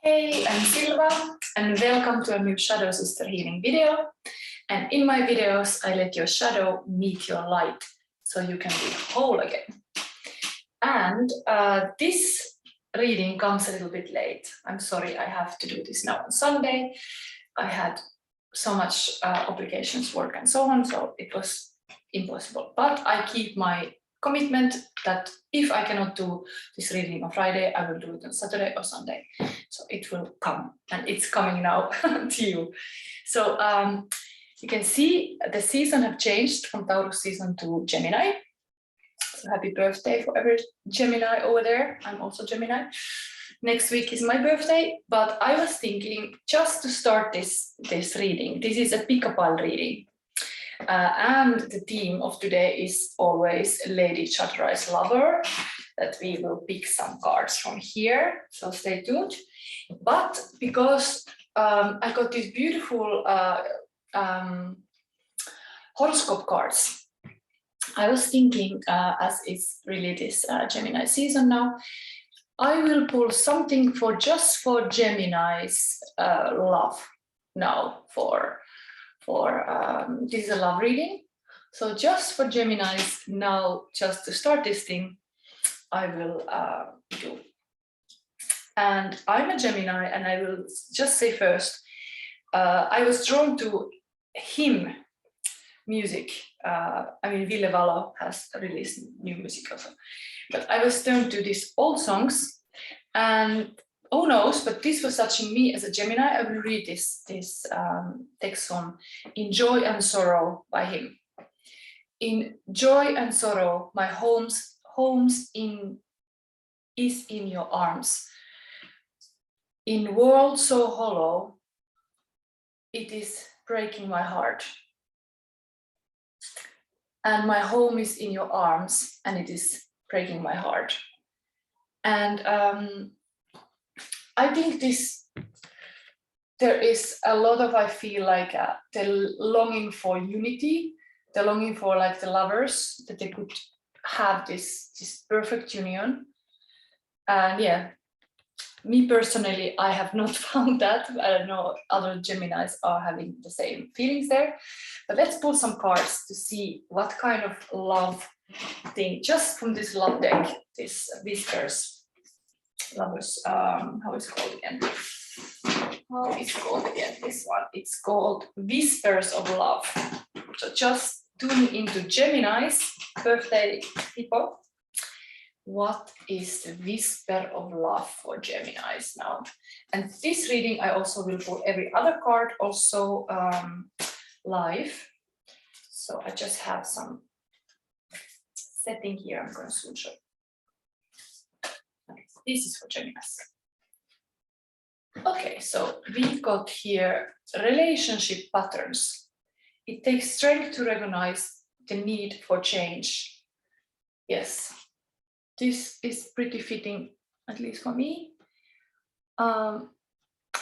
Hey, I'm Silva and welcome to a new Shadow Sister Healing video. And in my videos, I let your shadow meet your light so you can be whole again. And this reading comes a little bit late. I'm sorry, I have to do this now on Sunday. I had so much obligations, work and so on, so it was impossible. But I keep my commitment that if I cannot do this reading on Friday, I will do it on Saturday or Sunday. So it will come, and it's coming now to you. So you can see the season have changed from Taurus season to Gemini. So happy birthday for every Gemini over there. I'm also Gemini. Next week is my birthday, but I was thinking just to start this reading. This is a pickapile reading. And the theme of today is always Lady Chatterleys Lover, that we will pick some cards from here, so stay tuned. But because I got these beautiful horoscope cards, I was thinking, as it's really this Gemini season now, I will pull something for just for Gemini's love now this is a love reading. So just for Geminis now, just to start this thing, I will do. And I'm a Gemini, and I will just say first, I was drawn to hymn music. I mean, Ville Valo has released new music also. But I was turned to these old songs, and who knows, but this was touching me as a Gemini. I will read this text from In Joy and Sorrow by him. In joy and sorrow, my homes is in your arms. In world so hollow, it is breaking my heart. And my home is in your arms, and it is breaking my heart. And I think there is a lot of, I feel like the longing for unity, the longing for like the lovers, that they could have this perfect union. And yeah, me personally, I have not found that. I don't know, other Geminis are having the same feelings there. But let's pull some cards to see what kind of love thing, just from this love deck, this Whispers. Lovers, how is it called again? How is it called again? This one, it's called Whispers of Love. So just tune into Gemini's birthday people. What is the whisper of love for Geminis now? And this reading, I also will pull every other card also live. So I just have some setting here. I'm going to soon show. This is for Geminis. Okay, so we got here relationship patterns. It takes strength to recognize the need for change. Yes, this is pretty fitting, at least for me.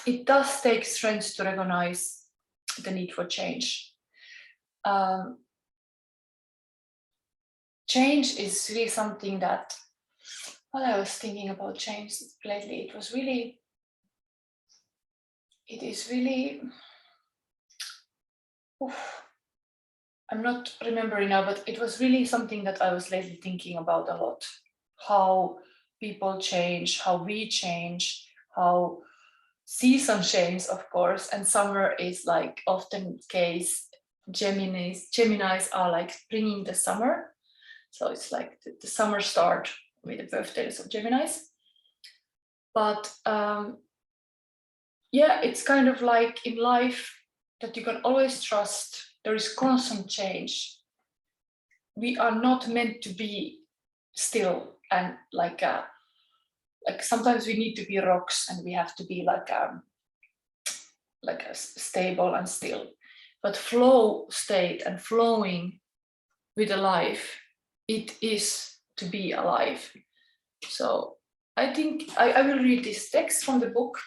It does take strength to recognize the need for change. Change is really something that, while I was thinking about change lately, it is really, I'm not remembering now, but it was really something that I was lately thinking about a lot. How people change, how we change, how season change, of course, and summer is like often the case, Geminis are like bringing the summer. So it's like the summer start with the birthdays of Geminis. But yeah, it's kind of like in life that you can always trust. There is constant change. We are not meant to be still, and like sometimes we need to be rocks, and we have to be like a stable and still. But flow state and flowing with a life, it is to be alive. So I think I will read this text from the book.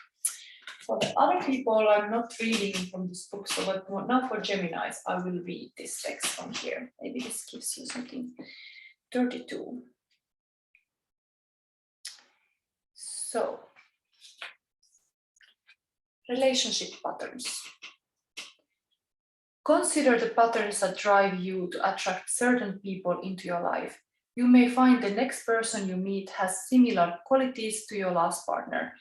For the other people, I'm not reading from this book, so but now for Geminis, I will read this text from here. Maybe this gives you something. 32. So relationship patterns. Consider the patterns that drive you to attract certain people into your life. You may find the next person you meet has similar qualities to your last partner.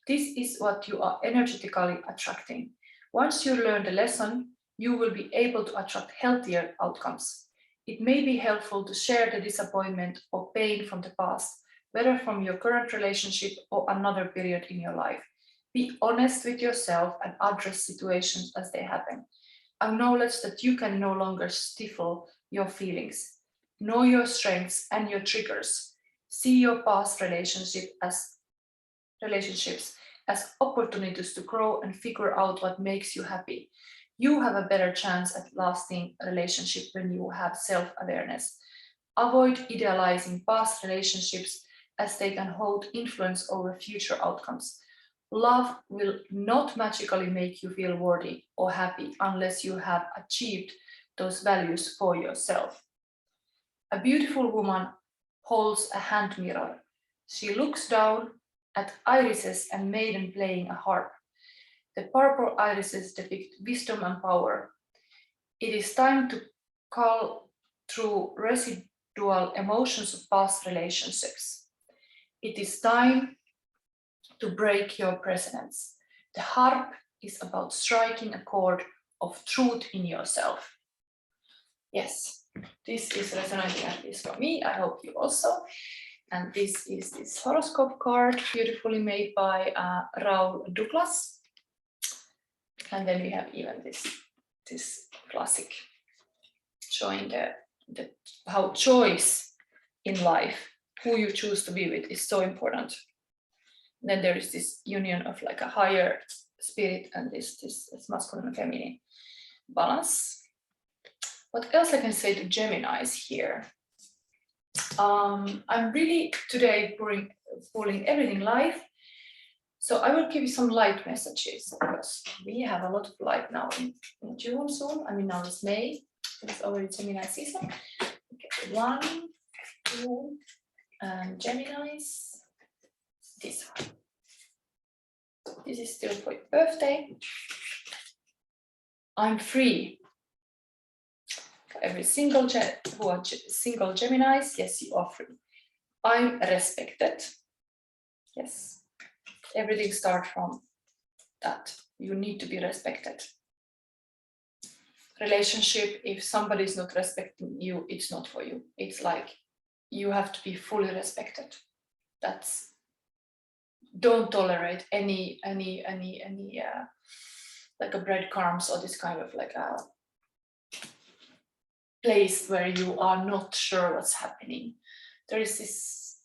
This is what you are energetically attracting. Once you learn the lesson, you will be able to attract healthier outcomes. It may be helpful to share the disappointment or pain from the past, whether from your current relationship or another period in your life. Be honest with yourself and address situations as they happen. Acknowledge that you can no longer stifle your feelings. Know your strengths and your triggers. See your past relationships as opportunities to grow and figure out what makes you happy. You have a better chance at lasting a relationship when you have self-awareness. Avoid idealizing past relationships as they can hold influence over future outcomes. Love will not magically make you feel worthy or happy unless you have achieved those values for yourself. A beautiful woman holds a hand mirror. She looks down at irises and maiden playing a harp. The purple irises depict wisdom and power. It is time to cull through residual emotions of past relationships. It is time to break your precedents. The harp is about striking a chord of truth in yourself. Yes, this is resonating at least for me. I hope you also. And this is this horoscope card, beautifully made by Raul Douglas. And then we have even this classic showing how choice in life, who you choose to be with, is so important. Then there is this union of like a higher spirit and this masculine and feminine balance. What else I can say to Geminis here? I'm really today pulling everything live. So I will give you some light messages because we have a lot of light now in June soon. I mean, now it's May. It's already Gemini season. Okay, 1, 2, and Geminis. This one. This is still for your birthday. I'm free. For every single single Geminis, yes, you are free. I'm respected. Yes. Everything starts from that. You need to be respected. Relationship, if somebody is not respecting you, it's not for you. It's like you have to be fully respected. That's, don't tolerate any like a breadcrumbs or this kind of like a place where you are not sure what's happening. There is this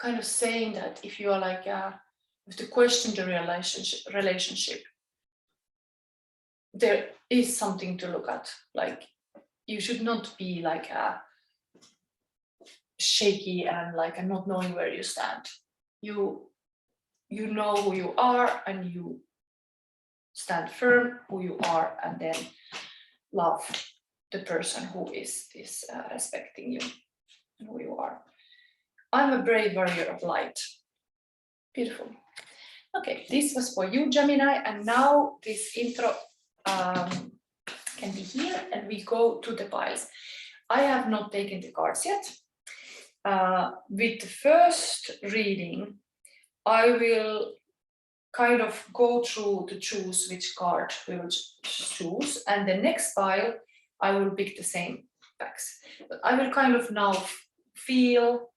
kind of saying that if you are like if to question the relationship, there is something to look at. Like you should not be like shaky and like not knowing where you stand. You know who you are and you stand firm who you are, and then love the person who is respecting you and who you are. I'm a brave warrior of light. Beautiful. Okay, this was for you, Gemini, and now this intro can be here, and we go to the piles. I have not taken the cards yet. With the first reading, I will kind of go through to choose which card we will choose, and the next pile I will pick the same packs. But I will kind of now feel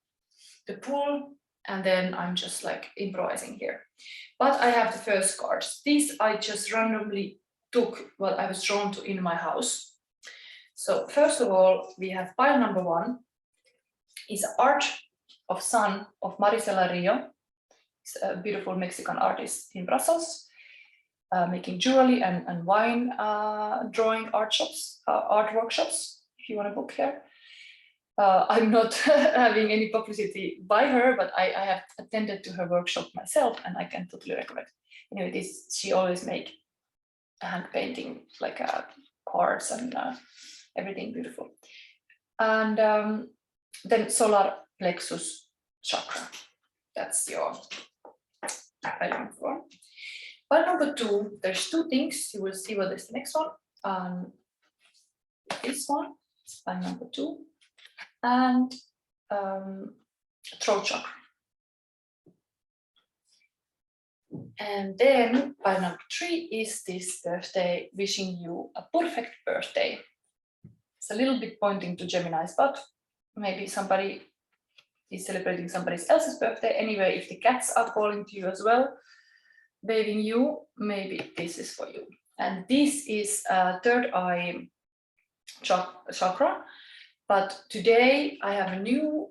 the pull, and then I'm just like improvising here. But I have the first cards. These I just randomly took what I was drawn to in my house. So first of all, we have pile number 1. Is Arch of Sun of Marisela Rio. It's a beautiful Mexican artist in Brussels, making jewelry and wine drawing art workshops, if you want to book her. I'm not having any publicity by her, but I have attended to her workshop myself, and I can totally recommend. Anyway, she always make hand painting, like cards and everything beautiful. And then solar plexus chakra. That's your pile number 1. Pile number 2, there's 2 things. You will see what is the next one. This one is pile number 2, and throat chakra. And then pile number 3 is this birthday, wishing you a perfect birthday. It's a little bit pointing to Geminis, but maybe somebody is celebrating somebody else's birthday. Anyway, if the cats are calling to you as well, waving you, maybe this is for you. And this is third eye chakra. But today I have a new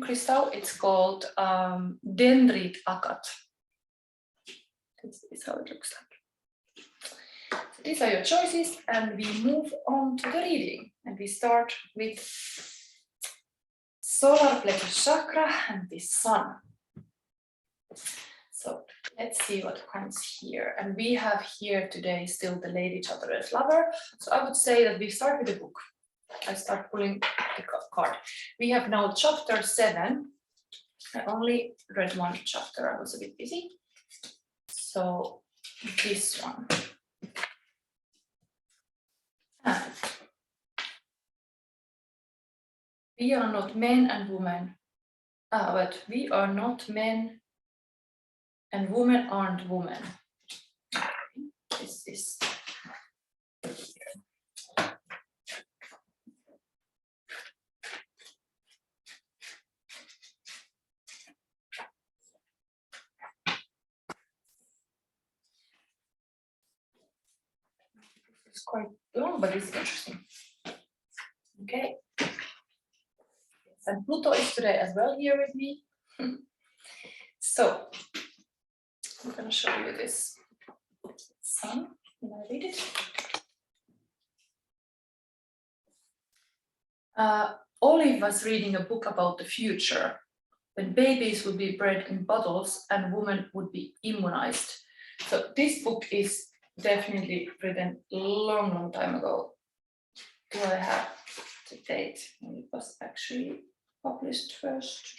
crystal. It's called Dendrite Agate. This is how it looks like. So these are your choices, and we move on to the reading. And we start with solar plexus chakra and the sun. So let's see what comes here. And we have here today still the Lady Chatterleys Lover. So I would say that we start with the book. I start pulling the card. We have now chapter 7. I only read one chapter. I was a bit busy. So this one. And we are not men and women. But we are not men and women aren't women. This is quite long, but it's interesting. Okay. And Pluto is today as well here with me. So I'm going to show you this sun. Can I read it? Olive was reading a book about the future, when babies would be bred in bottles and women would be immunized. So this book is definitely written a long time ago. Do I have the date when it was actually published first?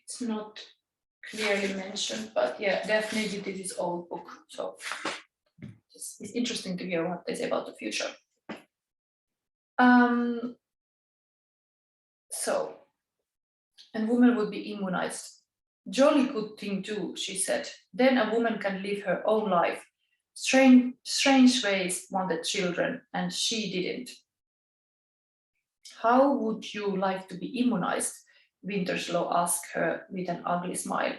It's not clearly mentioned, but yeah, definitely this is old book. So it's interesting to hear what they say about the future. So, and women would be immunized. Jolly good thing too, she said. Then a woman can live her own life. Strange ways wanted children, and she didn't. How would you like to be immunized? Winterslow asked her with an ugly smile.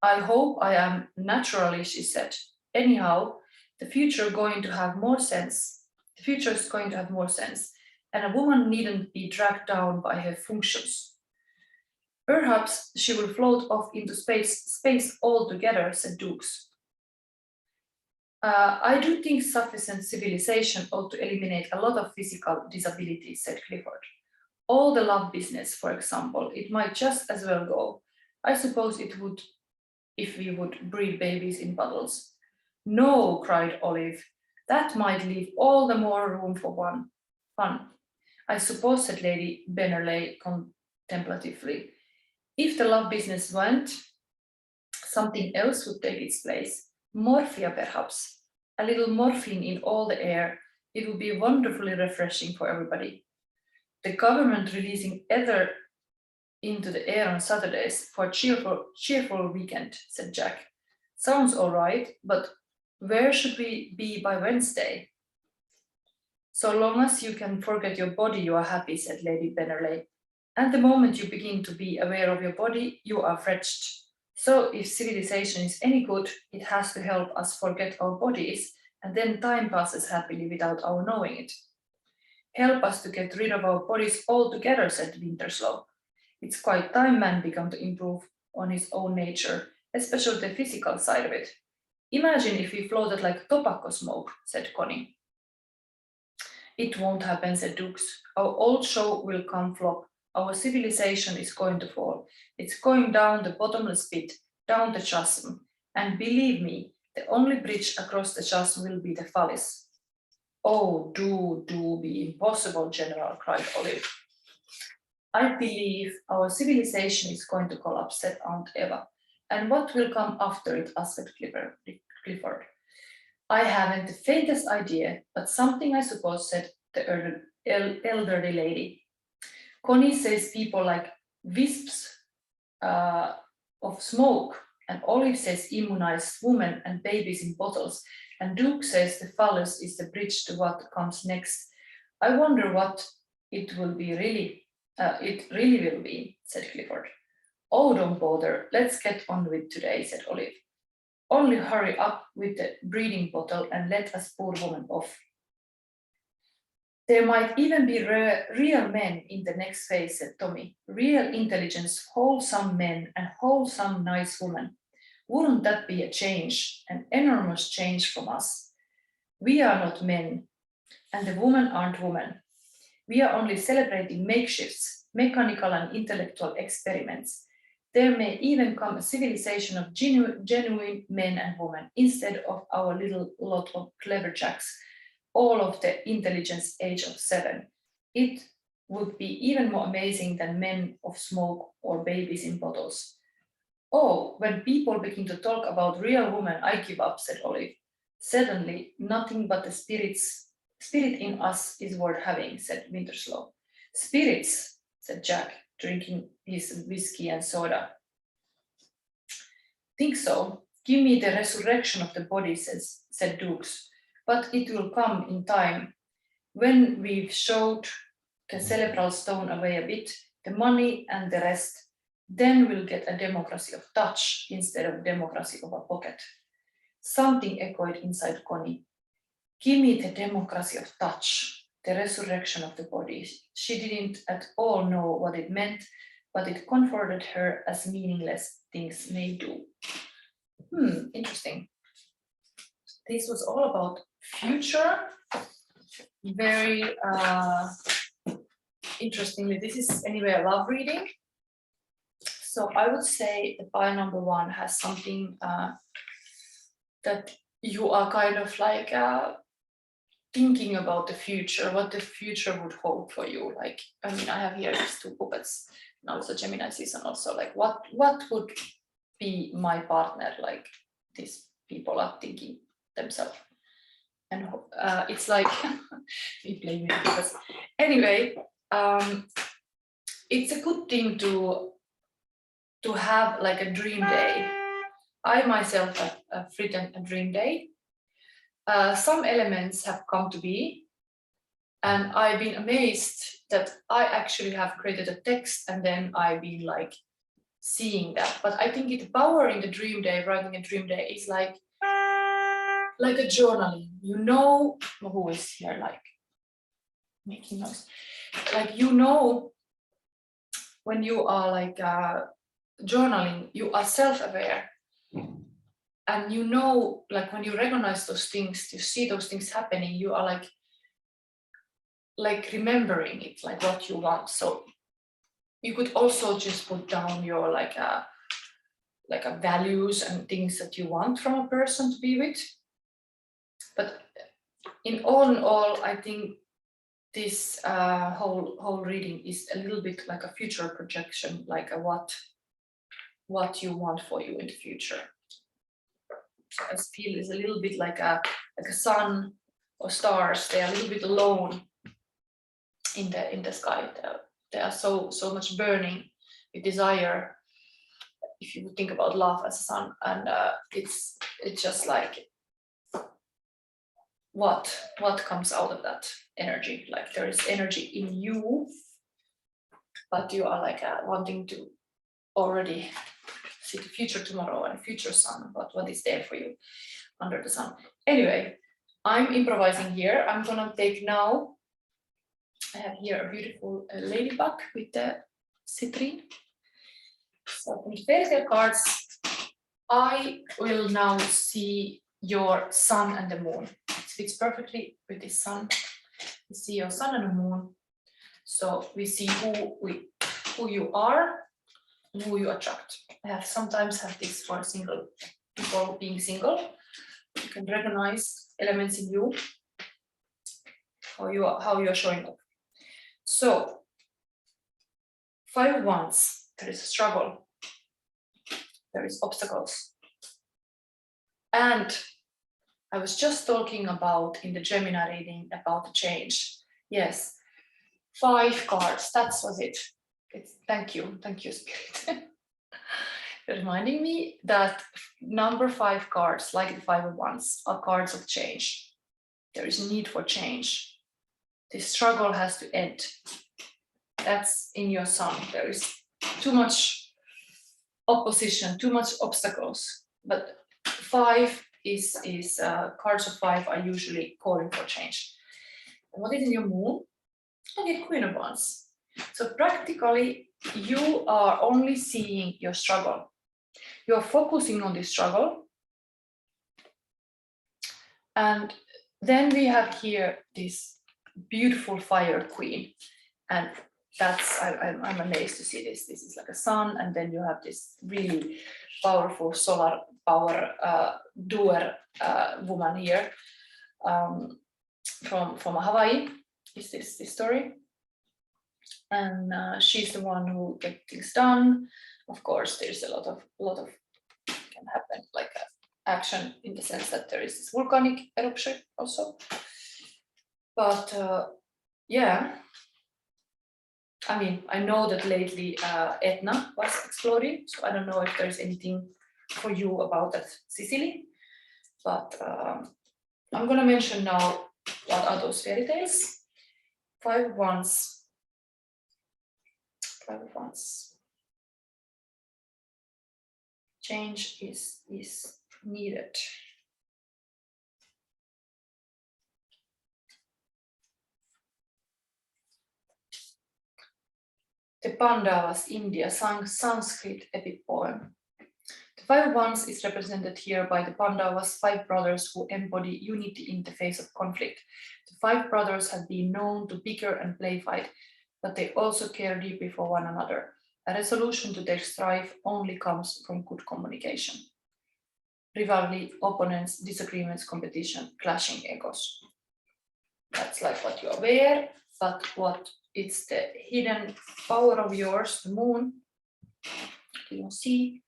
I hope I am naturally, she said. Anyhow, the future is going to have more sense. The future is going to have more sense, and a woman needn't be dragged down by her functions. Perhaps she will float off into space altogether, said Dukes. I do think sufficient civilization ought to eliminate a lot of physical disabilities, said Clifford. All the love business, for example, it might just as well go. I suppose it would if we would breed babies in bottles. No, cried Olive. That might leave all the more room for fun. I suppose, said Lady Bennerley contemplatively. If the love business went, something else would take its place. Morphia, perhaps. A little morphine in all the air. It would be wonderfully refreshing for everybody. The government releasing ether into the air on Saturdays for a cheerful weekend, said Jack. Sounds all right, but where should we be by Wednesday? So long as you can forget your body, you are happy, said Lady Bennerley. And the moment you begin to be aware of your body, you are wretched. So if civilization is any good, it has to help us forget our bodies, and then time passes happily without our knowing it. Help us to get rid of our bodies altogether, said Winterslow. It's quite time man began to improve on his own nature, especially the physical side of it. Imagine if we floated like tobacco smoke, said Connie. It won't happen, said Dukes. Our old show will come flop. Our civilization is going to fall. It's going down the bottomless pit, down the chasm. And believe me, the only bridge across the chasm will be the Fallis. Oh, do be impossible, General, cried Olive. I believe our civilization is going to collapse, said Aunt Eva. And what will come after it, asked Clifford. I haven't the faintest idea, but something I suppose, said the elderly lady. Connie says people like wisps of smoke, and Olive says immunized women and babies in bottles, and Duke says the phallus is the bridge to what comes next. I wonder what it will be really. It really will be, said Clifford. Oh, don't bother. Let's get on with today, said Olive. Only hurry up with the breeding bottle and let us poor woman off. There might even be real men in the next phase, said Tommy. Real intelligence, wholesome men and wholesome nice women. Wouldn't that be a change, an enormous change from us? We are not men, and the women aren't women. We are only celebrating makeshifts, mechanical and intellectual experiments. There may even come a civilization of genuine men and women instead of our little lot of clever jacks, all of the intelligence age of 7. It would be even more amazing than men of smoke or babies in bottles. Oh, when people begin to talk about real women, I give up, said Olive. Suddenly, nothing but the spirit in us is worth having, said Winterslow. Spirits, said Jack, drinking his whiskey and soda. Think so. Give me the resurrection of the body, said Dukes. But it will come in time. When we've showed the cerebral stone away a bit, the money and the rest, then we'll get a democracy of touch instead of democracy of a pocket. Something echoed inside Connie. Give me the democracy of touch, the resurrection of the body. She didn't at all know what it meant, but it comforted her as meaningless things may do. Interesting. This was all about future. Very interestingly, this is anyway a love reading. So I would say the pile number 1 has something that you are kind of like thinking about the future, what the future would hold for you. Like, I mean, I have here these 2 puppets. Now it's a Gemini season also. Like, what would be my partner? Like, these people are thinking themselves. And it's like, we blame me because anyway, it's a good thing to have like a dream day. I myself have written a dream day. Some elements have come to be, and I've been amazed that I actually have created a text and then I've been like seeing that. But I think the power in the dream day, writing a dream day, is like a journaling. You know who is here like making noise. Like, you know, when you are like journaling, you are self-aware. And you know, like when you recognize those things, you see those things happening, you are like remembering it, like what you want. So you could also just put down your like a values and things that you want from a person to be with. But in all, I think this whole reading is a little bit like a future projection, like a what you want for you in the future. So I feel it's a little bit like a sun or stars. They are a little bit alone in the sky. They are so much burning with desire. If you would think about love as a sun, and it's just like what comes out of that energy. Like, there is energy in you, but you are like wanting to already see the future tomorrow and future sun, but what is there for you under the sun. Anyway, I'm improvising here. I'm gonna take now, I have here a beautiful ladybug with the citrine. So from the fairy tale cards, I will now see your sun and the moon. It fits perfectly with the sun. We see your sun and the moon. So we see who you are and who you attract. I have sometimes have this for single people being single. You can recognize elements in you, how you are showing up. So 5 of Wands, there is a struggle, there is obstacles. And I was just talking about in the Gemini reading about the change. Yes, 5 cards, that was it. Thank you, Spirit. Reminding me that number 5 cards, like the 5 of Wands, are cards of change. There is a need for change. This struggle has to end. That's in your sun. There is too much opposition, too much obstacles. But 5 is cards of 5 are usually calling for change. And what is in your moon? Okay, Queen of Wands. So practically, you are only seeing your struggle. You're focusing on this struggle. And then we have here this beautiful fire queen. And that's, I'm amazed to see this. This is like a sun, and then you have this really powerful solar power doer woman here from Hawaii. Is this story? And she's the one who gets things done. Of course, there's a lot of can happen, like action in the sense that there is this volcanic eruption also. But yeah, I mean, I know that lately Etna was exploding, so I don't know if there's anything for you about that, Sicily. But I'm gonna mention now what are those fairy tales. 5 of Wands. 5 of Wands. Change is needed. The Pandavas, India, sang Sanskrit epic poem. The 5 of Wands is represented here by the Pandavas, 5 brothers who embody unity in the face of conflict. The 5 brothers have been known to bicker and play fight, but they also care deeply for one another. A resolution to their strife only comes from good communication. Rivalry, opponents, disagreements, competition, clashing egos. That's like what you are aware, but what it's the hidden power of yours, the moon, you don't see,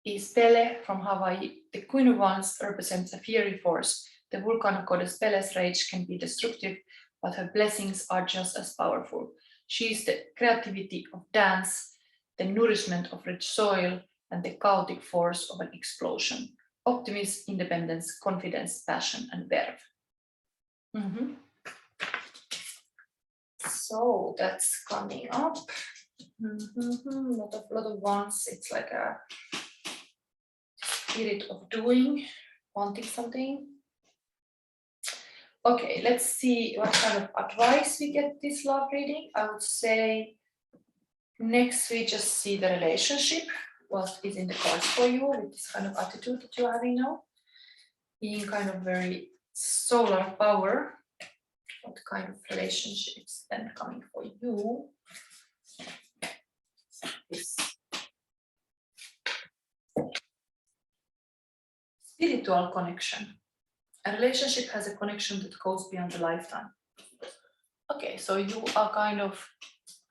is Pele from Hawaii. The Queen of Wands represents a fiery force. The volcano goddess Pele's rage can be destructive, but her blessings are just as powerful. She is the creativity of dance, the nourishment of rich soil, and the chaotic force of an explosion. Optimism, independence, confidence, passion, and verve. So that's coming up. Lot of Wands. It's like a spirit of doing, wanting something. Okay, let's see what kind of advice we get this love reading. I would say next we just see the relationship, what is in the cards for you with this kind of attitude that you're having now. Being kind of very solar power, what kind of relationships then coming for you? This spiritual connection. A relationship has a connection that goes beyond the lifetime. Okay, so you are kind of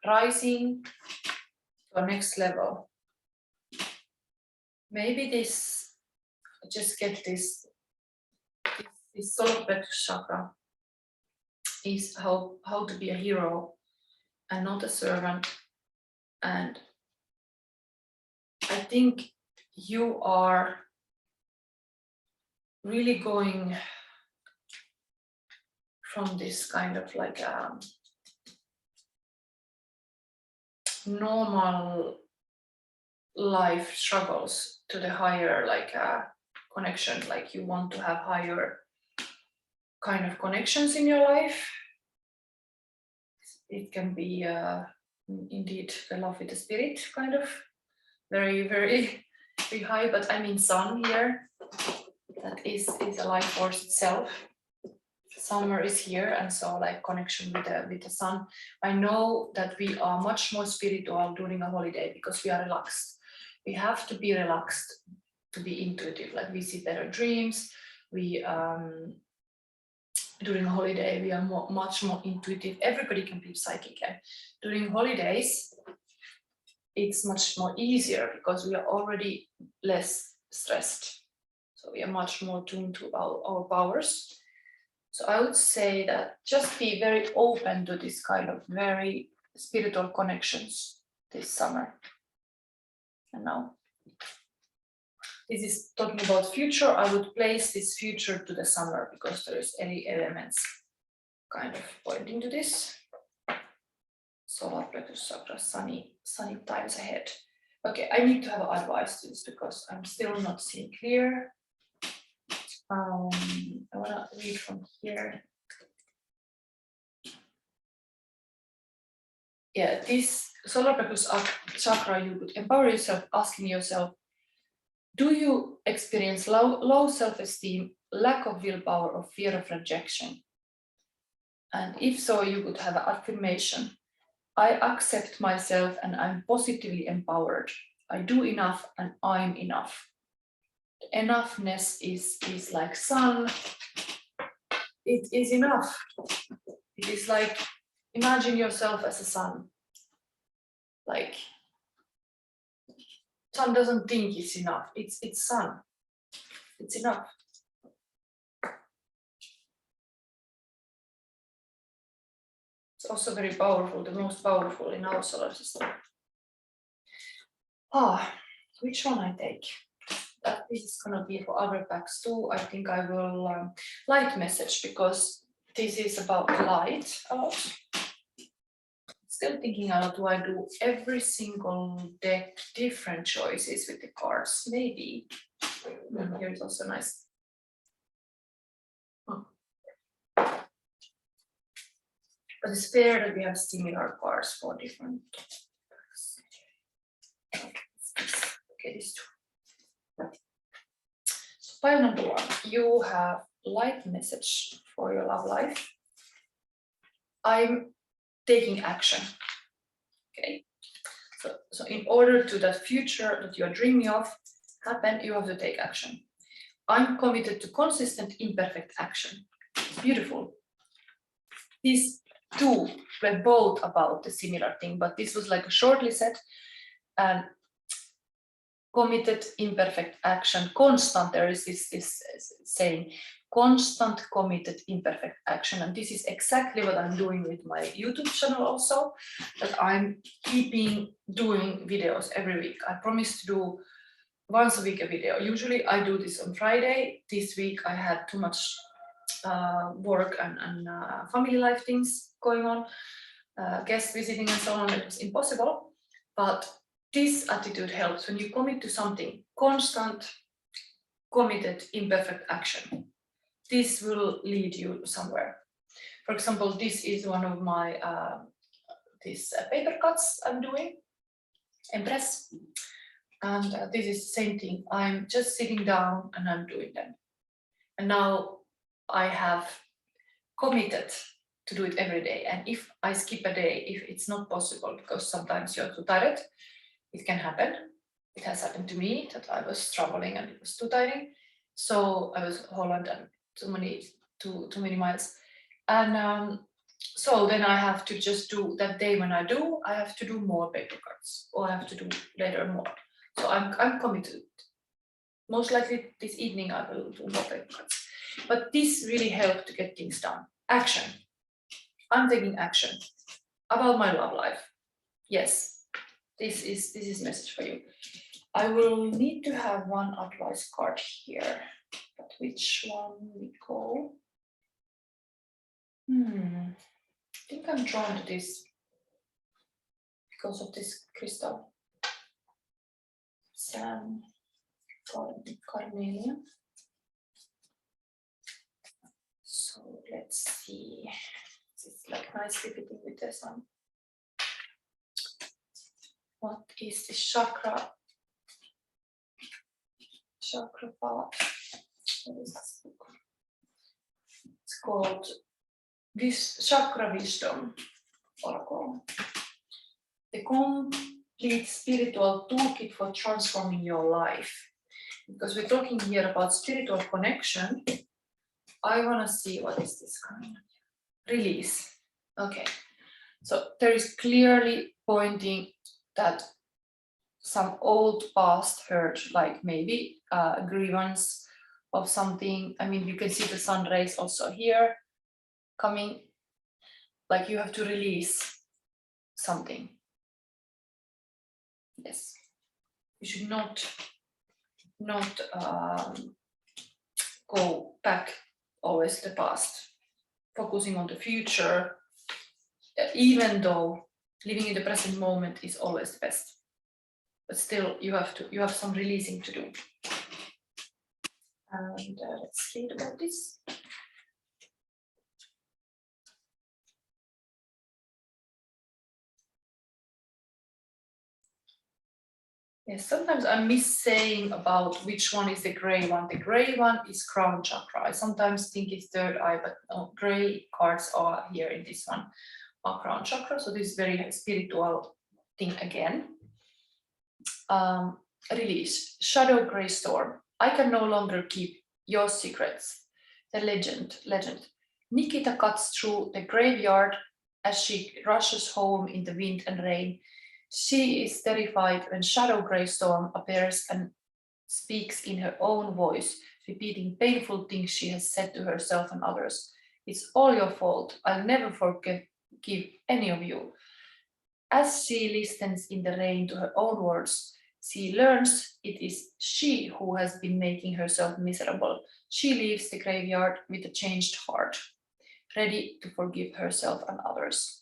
rising to a next level. Maybe this, just get this solar plexus chakra is how to be a hero and not a servant. And I think you are really going from this kind of like normal life struggles to the higher like connection, like you want to have higher kind of connections in your life. It can be indeed the love with the spirit, kind of very, very, very high, but I mean sun here, that is a life force itself. Summer is here, and so like connection with the sun. I know that we are much more spiritual during a holiday because we are relaxed. We have to be relaxed to be intuitive, like we see better dreams. We during a holiday we are much more intuitive. Everybody can be psychic. During holidays it's much more easier because we are already less stressed. So we are much more tuned to our powers. So I would say that just be very open to this kind of very spiritual connections this summer. And now, this is talking about future. I would place this future to the summer because there is any elements kind of pointing to this. Solar plexus chakra, sunny times ahead. Okay, I need to have advice to this because I'm still not seeing clear. I want to read from here. Yeah, this solar plexus chakra, you could empower yourself asking yourself, do you experience low self-esteem, lack of willpower, or fear of rejection? And if so, you could have an affirmation. I accept myself and I'm positively empowered. I do enough and I'm enough. Enoughness is like sun. It is enough. It is like, imagine yourself as a sun. Like, sun doesn't think it's enough. It's sun. It's enough. It's also very powerful, the most powerful in our solar system. Which one I take? This is going to be for other packs too. I think I will light message because this is about light a lot. Still thinking out, do I do every single deck different choices with the cards? Maybe. Here is also nice. But it's fair that we have similar cards for different decks. Okay, these two. So pile number 1, you have light message for your love life. I'm taking action. Okay. So in order to that future that you're dreaming of happen, you have to take action. I'm committed to consistent, imperfect action. Beautiful. These two were both about the similar thing, but this was like a shortly said and committed, imperfect action, constant. There is this saying, constant, committed, imperfect action. And this is exactly what I'm doing with my YouTube channel also, that I'm keeping doing videos every week. I promise to do once a week a video. Usually I do this on Friday. This week I had too much work and family life things going on, guest visiting and so on. It was impossible, but this attitude helps when you commit to something, constant, committed, imperfect action. This will lead you somewhere. For example, this is one of my these paper cuts I'm doing, Empress. And this is the same thing. I'm just sitting down and I'm doing them. And now I have committed to do it every day. And if I skip a day, if it's not possible, because sometimes you're too tired, it can happen. It has happened to me that I was traveling and it was too tiring. So I was in Holland and too many miles. And so then I have to just do that day when I have to do more paper cuts, or I have to do later more. So I'm committed. Most likely this evening I will do more paper cuts. But this really helped to get things done. Action. I'm taking action about my love life. Yes. This is message for you. I will need to have one advice card here, but which one we go? I think I'm drawn to this because of this crystal. Sam Carnelian. So let's see. It's like nicely fitting with the sun. What is the chakra? Chakra path. What is this book? It's called this Chakra Wisdom Oracle. The complete spiritual toolkit for transforming your life. Because we're talking here about spiritual connection, I want to see what is this kind of release. Okay, so there is clearly pointing that some old past hurt, like maybe a grievance of something. I mean, you can see the sun rays also here coming, like you have to release something. Yes, you should not go back always to the past, focusing on the future, even though living in the present moment is always the best. But still, you have some releasing to do. And let's read about this. Yes, sometimes I miss saying about which one is the gray one. The gray one is crown chakra. I sometimes think it's third eye, but no, gray cards are here in this one, are crown chakra. So this is very spiritual thing again. Release, shadow gray storm. I can no longer keep your secrets. The legend. Nikita cuts through the graveyard as she rushes home in the wind and rain. She is terrified when shadow gray storm appears and speaks in her own voice, repeating painful things she has said to herself and others. It's all your fault. I'll never forgive any of you. As she listens in the rain to her own words, she learns it is she who has been making herself miserable. She leaves the graveyard with a changed heart, ready to forgive herself and others.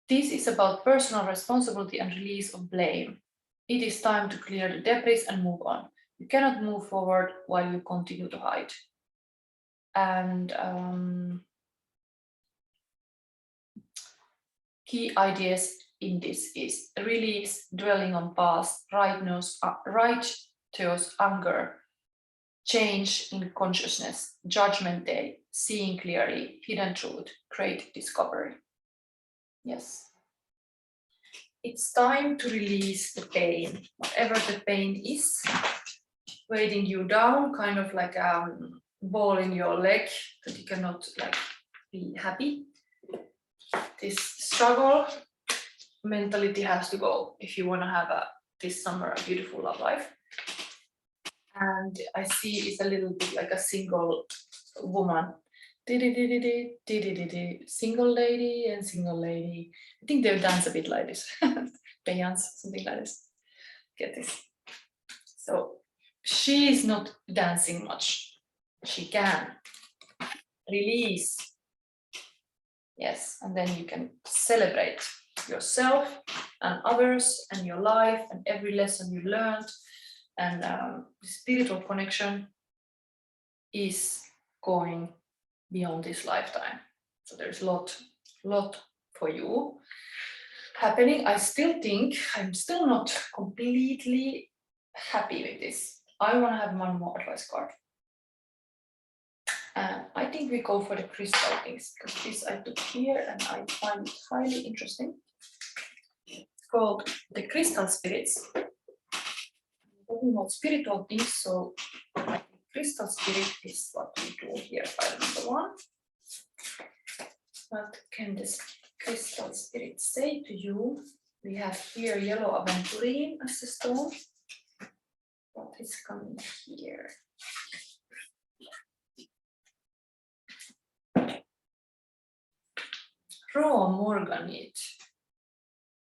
This is about personal responsibility and release of blame. It is time to clear the debris and move on. You cannot move forward while you continue to hide. And key ideas in this is release, dwelling on past, righteous anger, change in consciousness, judgment day, seeing clearly, hidden truth, great discovery. Yes. It's time to release the pain, whatever the pain is, weighing you down, kind of like a ball in your leg that you cannot like be happy. This struggle mentality has to go if you want to have this summer a beautiful love life. And I see it's a little bit like a single woman. Single lady and single lady. I think they dance a bit like this. Dance, something like this. Get this. So she is not dancing much. She can release. Yes, and then you can celebrate yourself and others and your life and every lesson you learned. And the spiritual connection is going beyond this lifetime. So there's a lot for you happening. I still think I'm still not completely happy with this. I want to have one more advice card. I think we go for the crystal things, because this I took here and I find it highly interesting. It's called the crystal spirits. Talking about spiritual things, so crystal spirit is what we do here, file number 1. What can this crystal spirit say to you? We have here yellow Aventurine as a stone. What is coming here? Raw Morganite,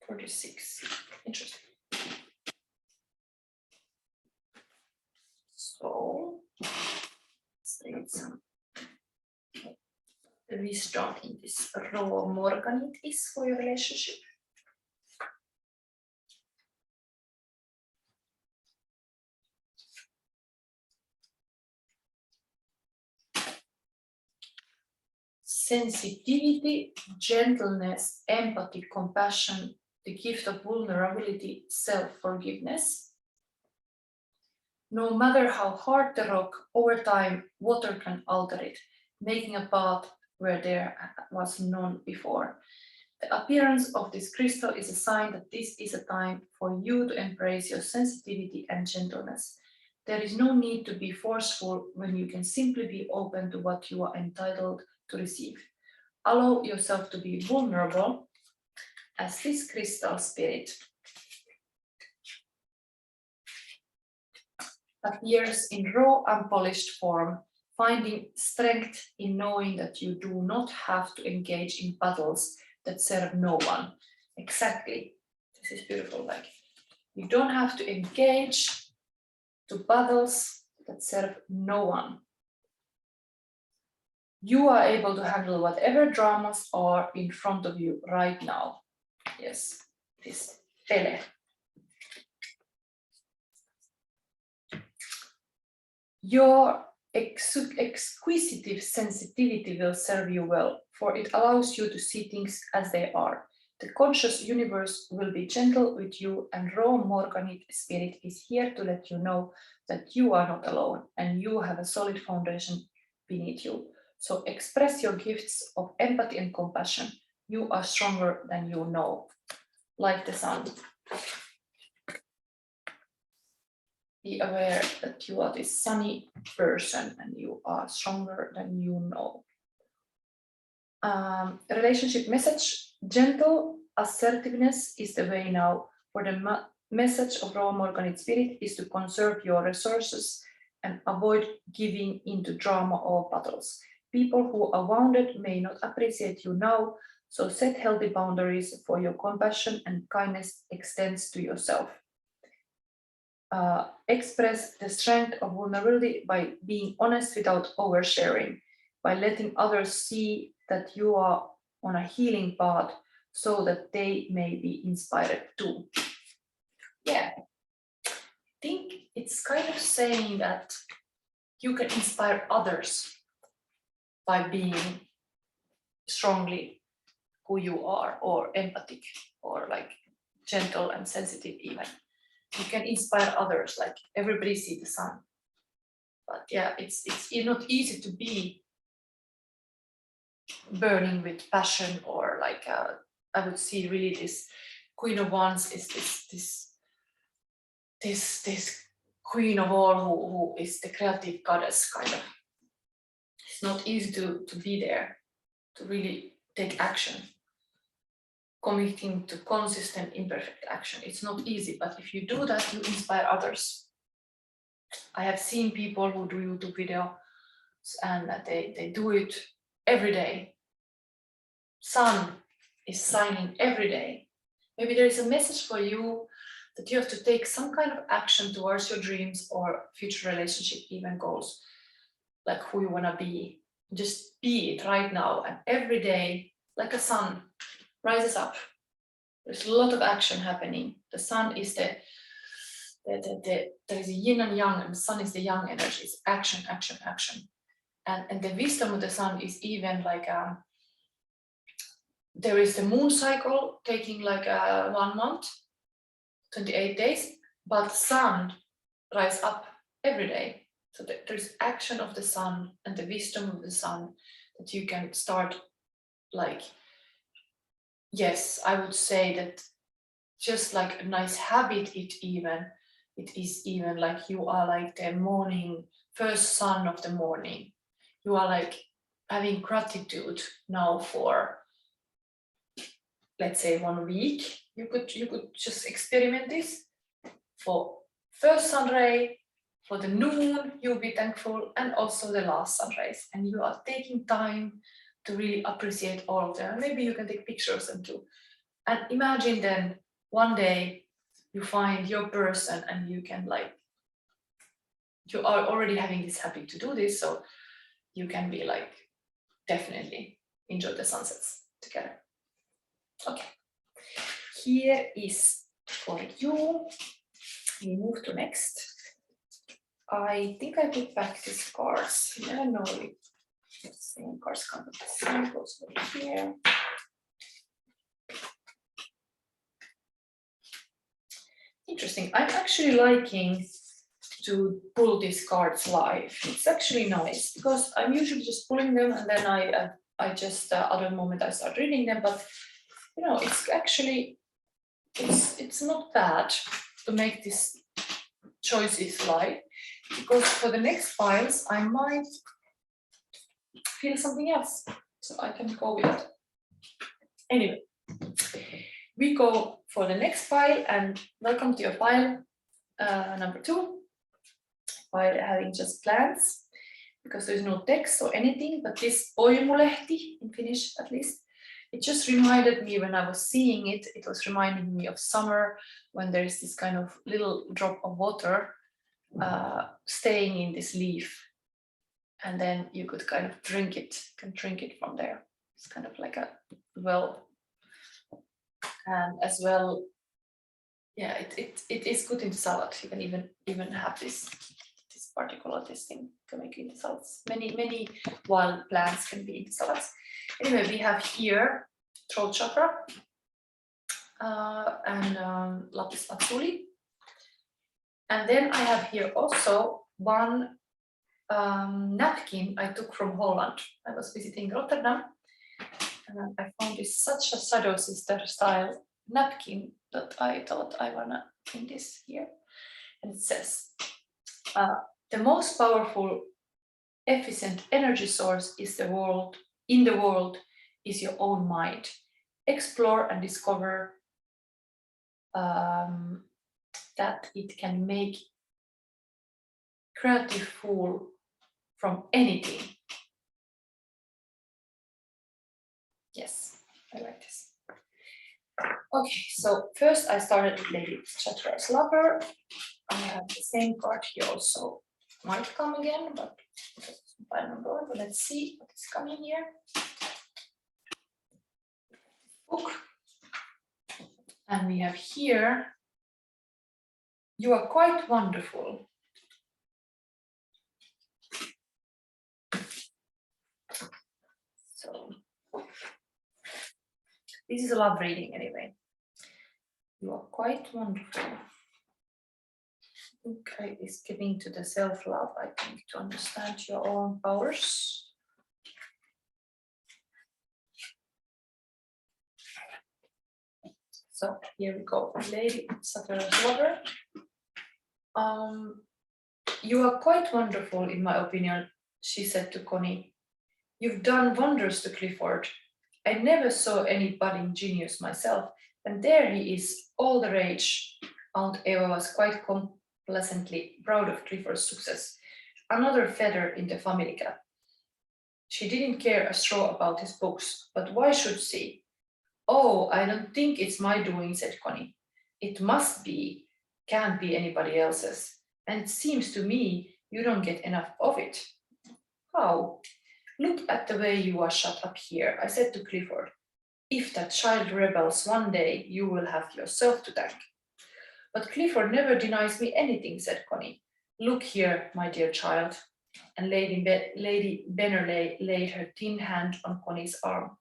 46. Interesting. So let's read some wisdom in this raw Morganite is for your relationship. Sensitivity, gentleness, empathy, compassion, the gift of vulnerability, self-forgiveness. No matter how hard the rock, over time, water can alter it, making a path where there was none before. The appearance of this crystal is a sign that this is a time for you to embrace your sensitivity and gentleness. There is no need to be forceful when you can simply be open to what you are entitled to receive. Allow yourself to be vulnerable as this crystal spirit appears in raw, unpolished form, finding strength in knowing that you do not have to engage in battles that serve no one. Exactly. This is beautiful. Like, you don't have to engage to battles that serve no one. You are able to handle whatever dramas are in front of you right now. Yes, this tele. Your exquisite sensitivity will serve you well, for it allows you to see things as they are. The conscious universe will be gentle with you, and raw Morganite spirit is here to let you know that you are not alone and you have a solid foundation beneath you. So express your gifts of empathy and compassion. You are stronger than you know, like the sun. Be aware that you are this sunny person and you are stronger than you know. Relationship message: gentle assertiveness is the way now. For the message of raw Morganite spirit is to conserve your resources and avoid giving into drama or battles. People who are wounded may not appreciate you now, so set healthy boundaries for your compassion and kindness extends to yourself. Express the strength of vulnerability by being honest without oversharing, by letting others see that you are on a healing path so that they may be inspired too. Yeah, I think it's kind of saying that you can inspire others by being strongly who you are, or empathic, or like gentle and sensitive even. You can inspire others, like everybody see the sun. But yeah, it's not easy to be burning with passion, or like I would see really this Queen of Wands is this Queen of all who is the creative goddess kind of. It's not easy to be there, to really take action, committing to consistent imperfect action. It's not easy, but if you do that, you inspire others. I have seen people who do YouTube videos and they do it every day. Sun is shining every day. Maybe there is a message for you that you have to take some kind of action towards your dreams or future relationship, even goals, like who you want to be. Just be it right now, and every day, like a sun, rises up. There's a lot of action happening. The sun is there is a yin and yang, and the sun is the yang energy. It's action, action, action. And the wisdom of the sun is even like there is the moon cycle taking like 1 month, 28 days, but the sun rises up every day. So there's action of the sun and the wisdom of the sun that you can start, like, yes, I would say that just like a nice habit, it is even like you are like the morning, first sun of the morning. You are like having gratitude now for, let's say, 1 week. You could just experiment this for first sun ray, for the noon, you'll be thankful, and also the last sun rays. And you are taking time to really appreciate all of them. Maybe you can take pictures and too. And imagine then one day you find your person and you can like, you are already having this habit to do this, so you can be like, definitely enjoy the sunsets together. Okay, here is for you. We move to next. I think I put back these cards. You never know if the same cards come with the same. Goes over here. Interesting. I'm actually liking to pull these cards live. It's actually nice because I'm usually just pulling them and then I just other moment I start reading them. But you know, it's actually it's not bad to make these choices live, because for the next files I might feel something else, so I can go with it. Anyway, we go for the next file, and welcome to your file number 2. by having just plants, because there's no text or anything, but this oimulehti, in Finnish at least, it just reminded me when I was seeing it, it was reminding me of summer when there is this kind of little drop of water staying in this leaf. And then you could kind of drink it, from there. It's kind of like a well, and as well, yeah, it is good in salad. You can even have this particular thing to make into salads. Many wild plants can be in salads. Anyway, we have here throat chakra and Lapis Lazuli. And then I have here also one napkin I took from Holland. I was visiting Rotterdam and I found this such a Shadow Sister style napkin that I thought I wanna print this here. And it says, the most powerful, efficient energy source in the world is your own mind. Explore and discover that it can make creative fool from anything. Yes, I like this. Okay, so first I started with Lady Chatterleys Lover. I have the same card here also. Might come again, but I don't know. But let's see what is coming here. Book. And we have here, you are quite wonderful. So this is a love reading anyway. You are quite wonderful. Okay, it's giving to the self-love, I think, to understand your own powers. So here we go, Lady Chatterleys Lover. You are quite wonderful, in my opinion, she said to Connie. You've done wonders to Clifford. I never saw any budding genius myself, and there he is, all the rage. Aunt Eva was quite complacently proud of Clifford's success. Another feather in the family cap. She didn't care a straw about his books, but why should she? Oh, I don't think it's my doing, said Connie. It must be, can't be anybody else's. And it seems to me you don't get enough of it. How? Look at the way you are shut up here, I said to Clifford. If that child rebels one day, you will have yourself to thank. But Clifford never denies me anything, said Connie. Look here, my dear child. And Lady Bennerley laid her thin hand on Connie's arm.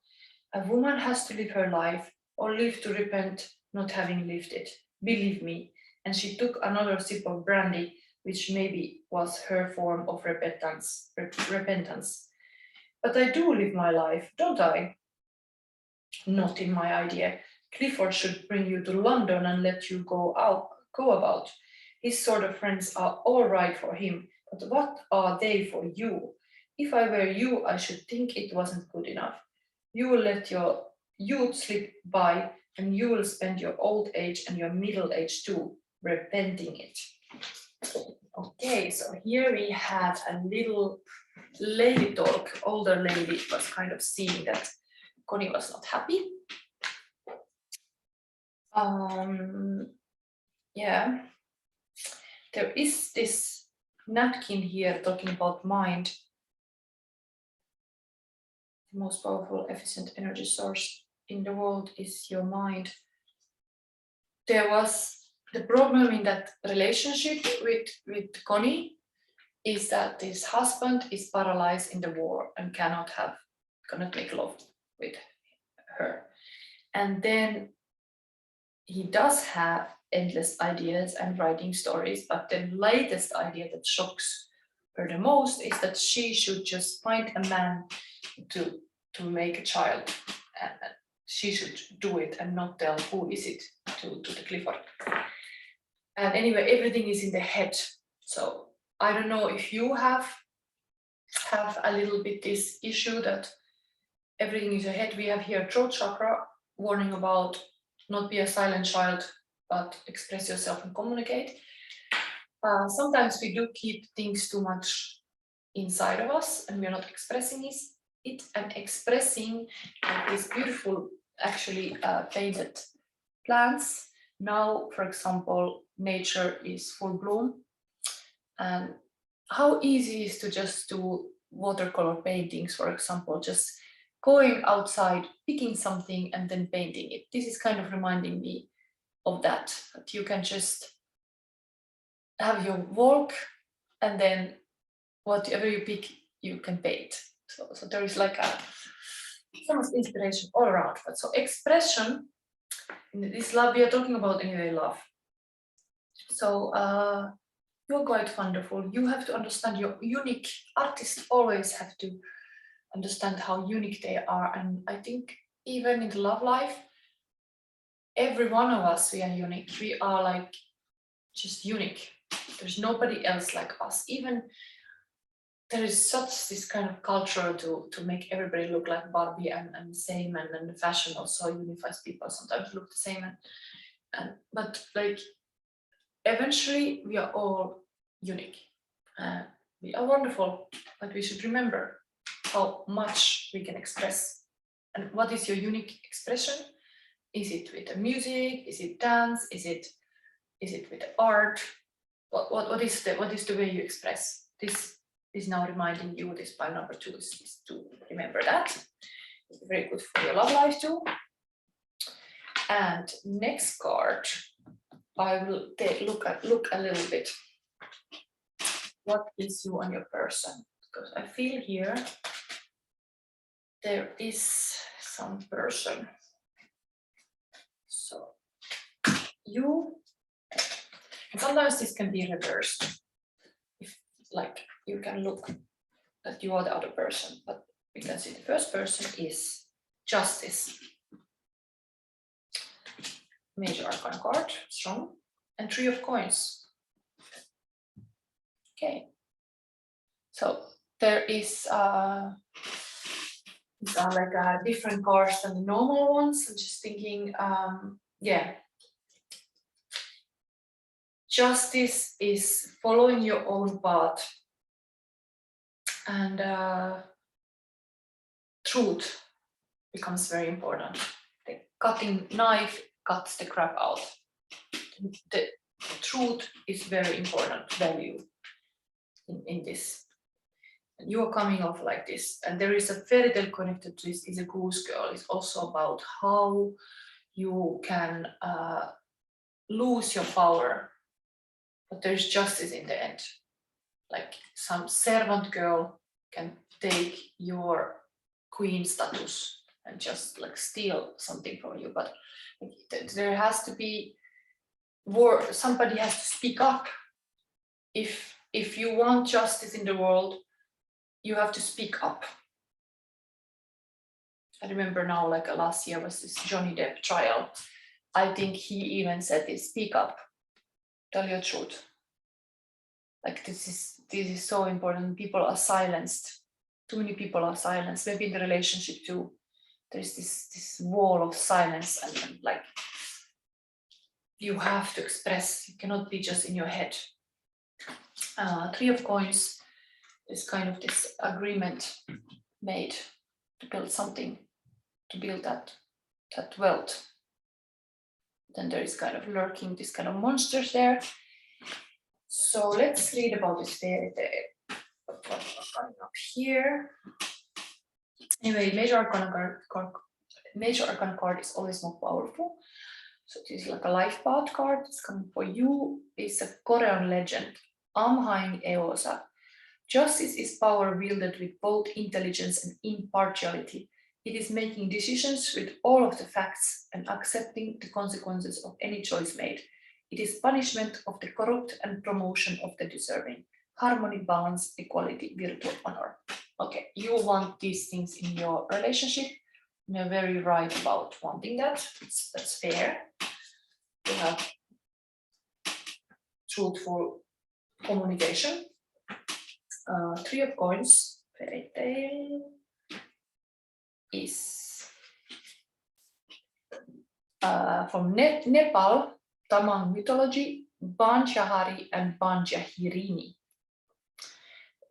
A woman has to live her life, or live to repent not having lived it. Believe me. And she took another sip of brandy, which maybe was her form of repentance. But I do live my life, don't I? Not in my idea. Clifford should bring you to London and let you go about. His sort of friends are all right for him, but what are they for you? If I were you, I should think it wasn't good enough. You will let your youth slip by, and you will spend your old age and your middle age too, repenting it. Okay, so here we have a little lady talk. Older lady was kind of seeing that Connie was not happy. Yeah, there is this napkin here talking about mind. The most powerful, efficient energy source in the world is your mind. There was the problem in that relationship with Connie is that his husband is paralyzed in the war and cannot make love with her. And then he does have endless ideas and writing stories, but the latest idea that shocks her the most is that she should just find a man to make a child, and she should do it and not tell who is it to the Clifford. And anyway, everything is in the head. So I don't know if you have a little bit this issue that everything is ahead. We have here throat chakra warning about not be a silent child, but express yourself and communicate. Sometimes we do keep things too much inside of us and we're not expressing it and expressing these beautiful, actually painted plants. Now, for example, nature is full bloom. And how easy is to just do watercolor paintings, for example, just going outside, picking something and then painting it. This is kind of reminding me of that you can just have your walk and then whatever you pick, you can paint. So there is like so much inspiration all around. But so expression, in this love, we are talking about anyway love. So you're quite wonderful. You have to understand your unique. Artists always have to understand how unique they are. And I think even in the love life, every one of us, we are unique. We are like just unique. There's nobody else like us. Even there is such this kind of culture to make everybody look like Barbie and same, and then the fashion also unifies people. Sometimes look the same, but like eventually we are all unique. We are wonderful, but we should remember how much we can express. And what is your unique expression? Is it with the music? Is it dance? Is it with the art? What is the way you express? This is now reminding you, this pile number 2 is to remember that. It's very good for your love life too. And next card, I will look a little bit. What is you and your person? Because I feel here there is some person. So you, and sometimes this can be reversed. If like you can look that you are the other person, but we can see the first person is Justice. Major Arcana card, strong, and 3 of Coins. Okay, so there is these are like different cards than the normal ones. I'm just thinking, yeah. Justice is following your own path, and truth becomes very important. The cutting knife cuts the crap out. The truth is very important value in this. And you are coming off like this, and there is a fairy tale connected to this. Is a goose girl. It's also about how you can lose your power, but there's justice in the end. Like some servant girl can take your queen status and just like steal something from you, but there has to be war. Somebody has to speak up. If you want justice in the world, you have to speak up. I remember now, like last year was this Johnny Depp trial. I think he even said this: speak up, tell your truth. Like this is so important. People are silenced. Too many people are silenced. Maybe in the relationship too, there's this wall of silence, and like you have to express. You cannot be just in your head. 3 of Coins is kind of this agreement made to build something, to build that wealth. Then there is kind of lurking this kind of monsters there. So let's read about this fairy tale. Coming up here. Anyway, Major Arcana card is always more powerful. So this is like a life path card. It's coming for you. It's a Korean legend. Amhain Eosa. Justice is power wielded with both intelligence and impartiality. It is making decisions with all of the facts and accepting the consequences of any choice made. It is punishment of the corrupt and promotion of the deserving. Harmony, balance, equality, virtue, honor. Okay, you want these things in your relationship. You're very right about wanting that. That's fair. You have truthful communication. 3 of Coins, fairy tale, is from Nepal, Tamang mythology. Banjahari and Banjahirini.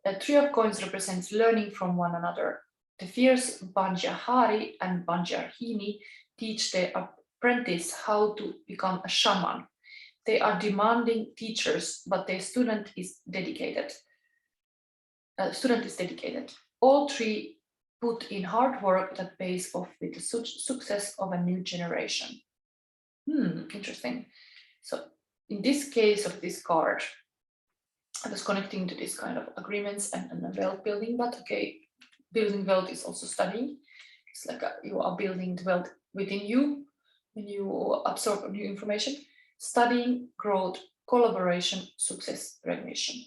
The three of coins represents learning from one another. The fierce Banjahari and Banjahini teach their apprentice how to become a shaman. They are demanding teachers, but their student is dedicated. All three put in hard work that pays off with the success of a new generation. Interesting. So in this case of this card, I was connecting to this kind of agreements and wealth building, but okay, building wealth is also studying. It's like you are building the wealth within you when you absorb new information. Studying, growth, collaboration, success, recognition.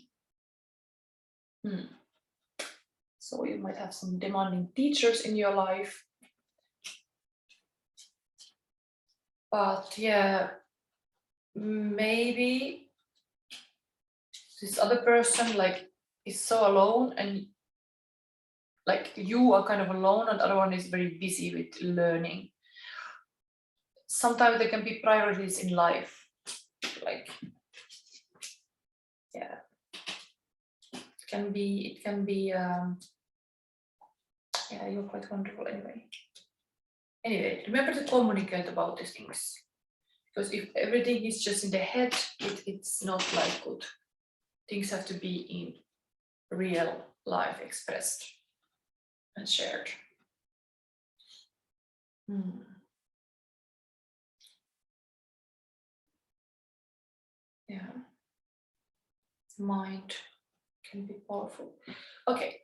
So you might have some demanding teachers in your life. But yeah, maybe this other person like is so alone, and like you are kind of alone and the other one is very busy with learning. Sometimes there can be priorities in life, like yeah, it can be yeah, you're quite wonderful anyway. Anyway, remember to communicate about these things, because if everything is just in the head, it's not like good. Things have to be in real life expressed and shared. Yeah, mind can be powerful. Okay,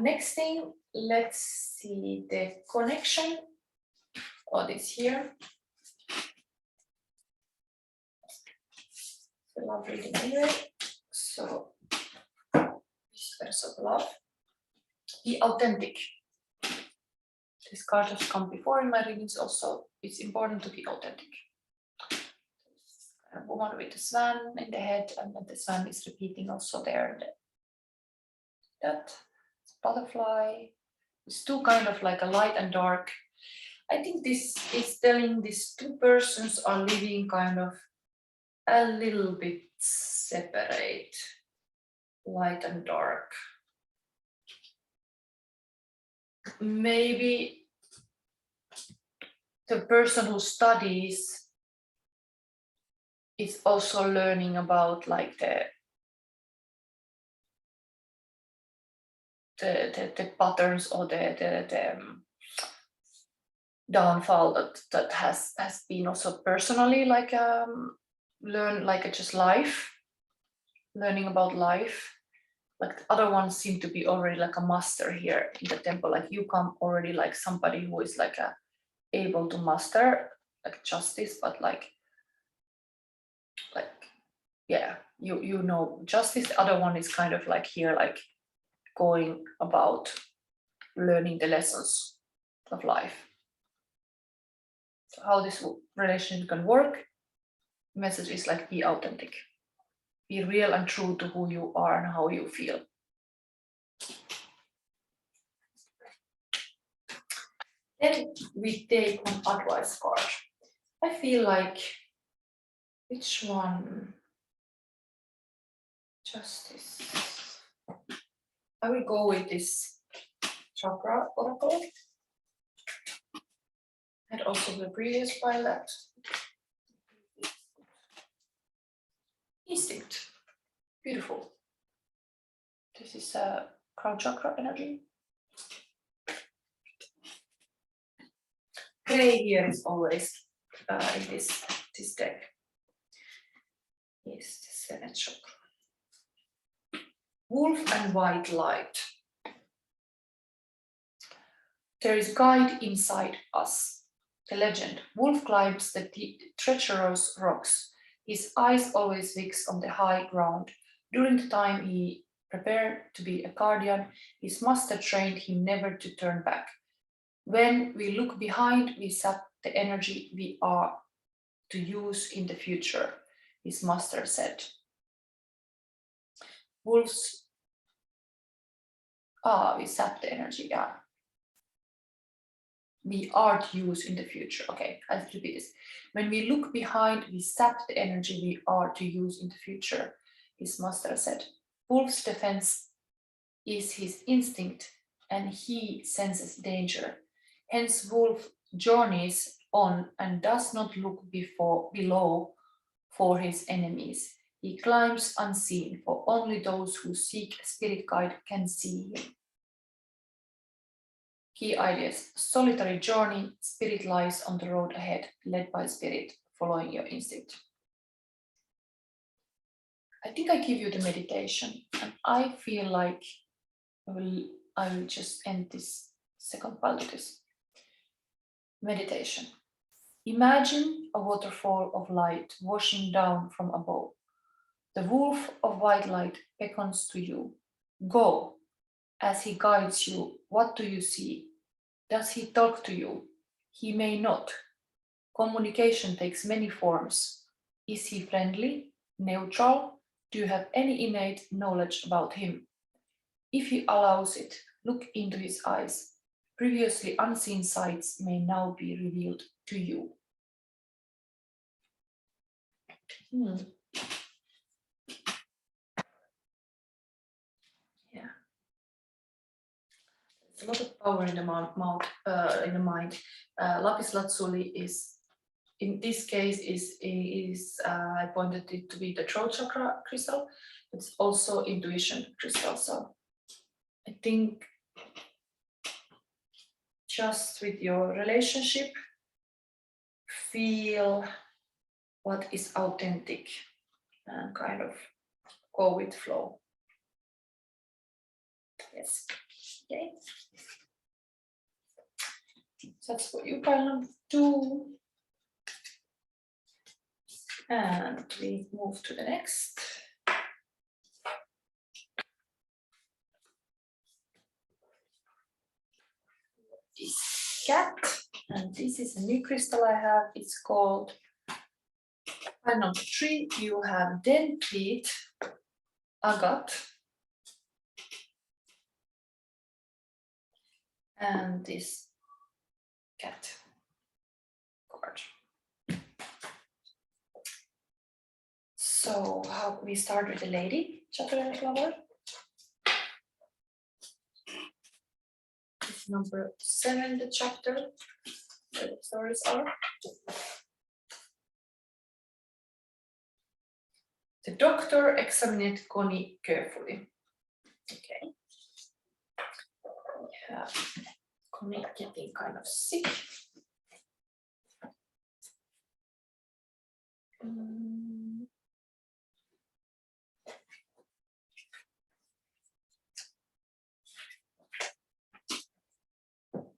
next thing, let's see the connection. Oh, this here. The love reading anyway. So, whispers of love. Be authentic. This card has come before in my readings also. It's important to be authentic. A woman with a swan in the head, and the swan is repeating also there. That butterfly. It's two kind of like a light and dark. I think this is telling these two persons are living kind of a little bit separate, light and dark. Maybe the person who studies is also learning about like the patterns or the downfall that has been also personally like learn like just life, learning about life. Like the other ones seem to be already like a master here in the temple. Like you come already like somebody who is like able to master like justice, but like yeah, you know justice. The other one is kind of like here like going about learning the lessons of life. So how this relationship can work, message is like be authentic, be real and true to who you are and how you feel. Then we take one advice card. I feel like, which one? Justice. I will go with this chakra oracle. And also the previous pile that. Instinct. Beautiful. This is a crown chakra energy. Gray here is always in this deck. Yes, the 7th chakra. Wolf and white light. There is guide inside us. The legend. Wolf climbs the treacherous rocks. His eyes always fixed on the high ground. During the time he prepared to be a guardian, his master trained him never to turn back. When we look behind, we sap the energy we are to use in the future, his master said. Wolves, we sap the energy, yeah. we are to use in the future. Okay, I'll repeat this. When we look behind, we sap the energy we are to use in the future, his master said. Wolf's defense is his instinct, and he senses danger. Hence, Wolf journeys on and does not look below for his enemies. He climbs unseen, for only those who seek a spirit guide can see him. Key ideas: solitary journey, spirit lies on the road ahead, led by spirit, following your instinct. I think I give you the meditation, and I feel like I will just end this second part of this meditation. Imagine a waterfall of light washing down from above. The wolf of white light beckons to you. Go. As he guides you, what do you see? Does he talk to you? He may not. Communication takes many forms. Is he friendly? Neutral? Do you have any innate knowledge about him? If he allows it, look into his eyes. Previously unseen sights may now be revealed to you. Yeah. There's a lot of power in the mind. Lapis Lazuli is, in this case, I pointed it to be the throat chakra crystal. It's also intuition crystal. So I think just with your relationship, feel what is authentic and kind of go with flow. Yes. Okay. So that's what you pile number 2. And we move to the next. This cat, and this is a new crystal I have. It's called pile number 3. You have Dendrite, Agate, and this cat card. So how we start with the Lady Chatterleys Lover. It's number 7, the chapter where the stories are. The doctor examined Connie carefully. Okay. We have Connie getting kind of sick.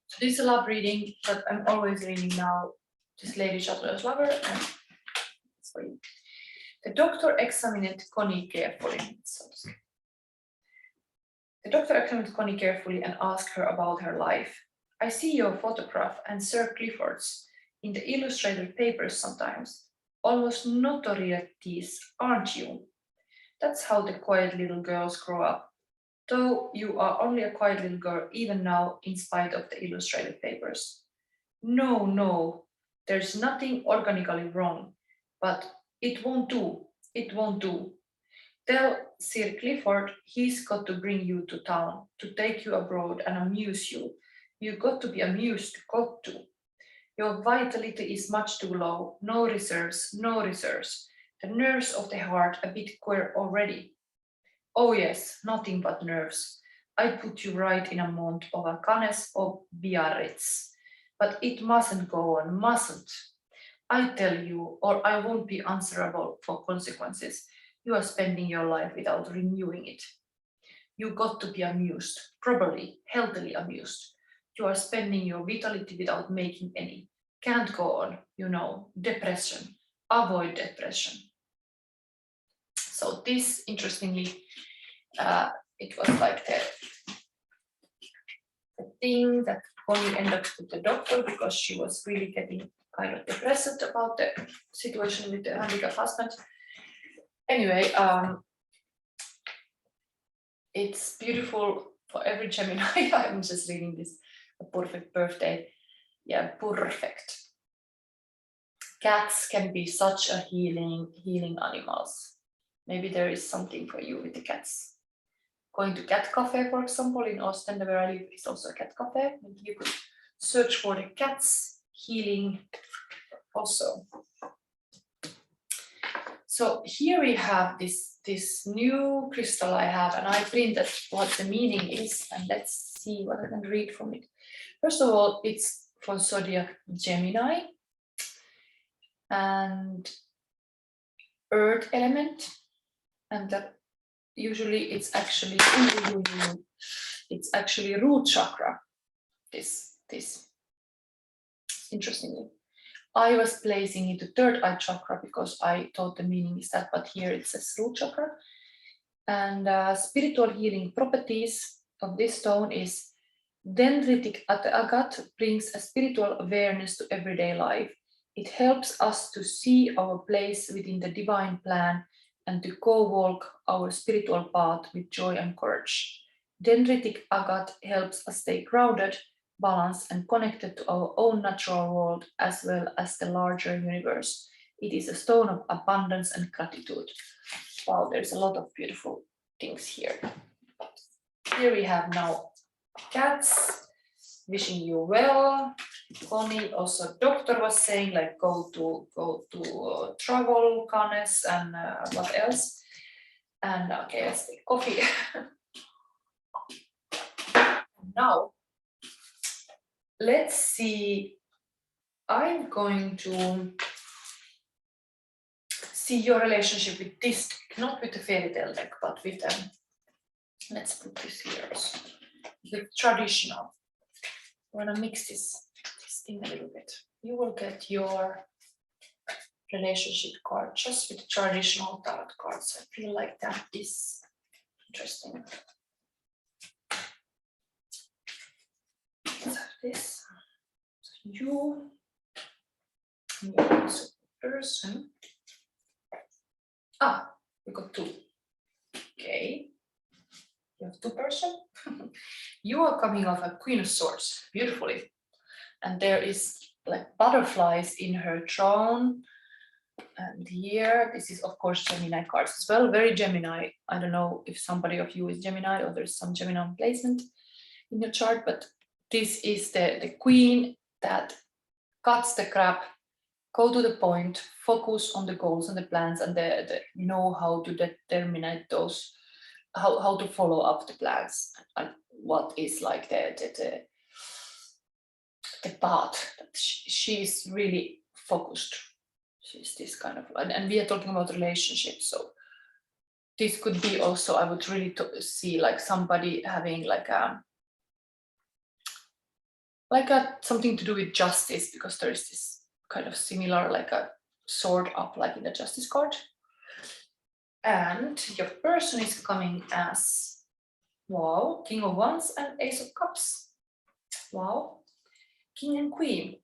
So this is a love reading, but I'm always reading now this Lady Chatterleys Lover, and it's for you. The doctor examined Connie carefully. The doctor examined Connie carefully and asked her about her life. I see your photograph and Sir Clifford's in the illustrated papers sometimes. Almost notorieties, aren't you? That's how the quiet little girls grow up. Though you are only a quiet little girl even now, in spite of the illustrated papers. No, no, there's nothing organically wrong, but it won't do. It won't do. Tell Sir Clifford he's got to bring you to town, to take you abroad and amuse you. You've got to be amused, got to. Your vitality is much too low. No reserves, no reserves. The nerves of the heart a bit queer already. Oh yes, nothing but nerves. I'd put you right in a month of a Cannes or Biarritz. But it mustn't go on, mustn't. I tell you, or I won't be answerable for consequences. You are spending your life without renewing it. You got to be amused, properly, healthily amused. You are spending your vitality without making any. Can't go on, you know, depression. Avoid depression. So this, interestingly, it was like the thing that Connie ended up with the doctor because she was really getting kind of depressed about the situation with the handicapped husband. Anyway, it's beautiful for every Gemini. I'm just reading this, a perfect birthday. Yeah, perfect. Cats can be such a healing animals. Maybe there is something for you with the cats. Going to cat cafe, for example, in Ostend, where I live, is also a cat cafe. And you could search for the cats healing also. So here we have this new crystal I have, and I printed what the meaning is, and let's see what I can read from it. First of all, it's for zodiac Gemini and earth element, and that usually it's actually root chakra. This interestingly, I was placing it to third eye chakra because I thought the meaning is that, but here it says root chakra. And spiritual healing properties of this stone is dendritic agate brings a spiritual awareness to everyday life. It helps us to see our place within the divine plan and to go walk our spiritual path with joy and courage. Dendritic agate helps us stay grounded, balanced, and connected to our own natural world as well as the larger universe. It is a stone of abundance and gratitude. Wow, there's a lot of beautiful things here. Here we have now cats wishing you well. Connie, also doctor was saying like go to travel, Cannes, and what else? And okay, let's take coffee. Now, let's see. I'm going to see your relationship with this deck, not with the fairy tale deck, but with let's put this here also. The traditional. I'm gonna mix this thing a little bit. You will get your relationship card just with the traditional tarot cards. I feel like that is interesting. Let's have this. You as a person. We got two. Okay. You have two person. You are coming off a Queen of Swords, beautifully. And there is like butterflies in her throne. And here, this is of course Gemini cards as well, very Gemini. I don't know if somebody of you is Gemini or there's some Gemini placement in your chart, but this is the queen that cuts the crap, go to the point, focus on the goals and the plans and the know how to determine those, how to follow up the plans and what is like the path. She's really focused. She's this kind of, and we are talking about relationships, so this could be also, I would really see like somebody having like a something to do with justice, because there is this kind of similar like a sword up like in the justice card. And your person is coming as, wow, King of Wands and Ace of Cups. Wow, King and Queen.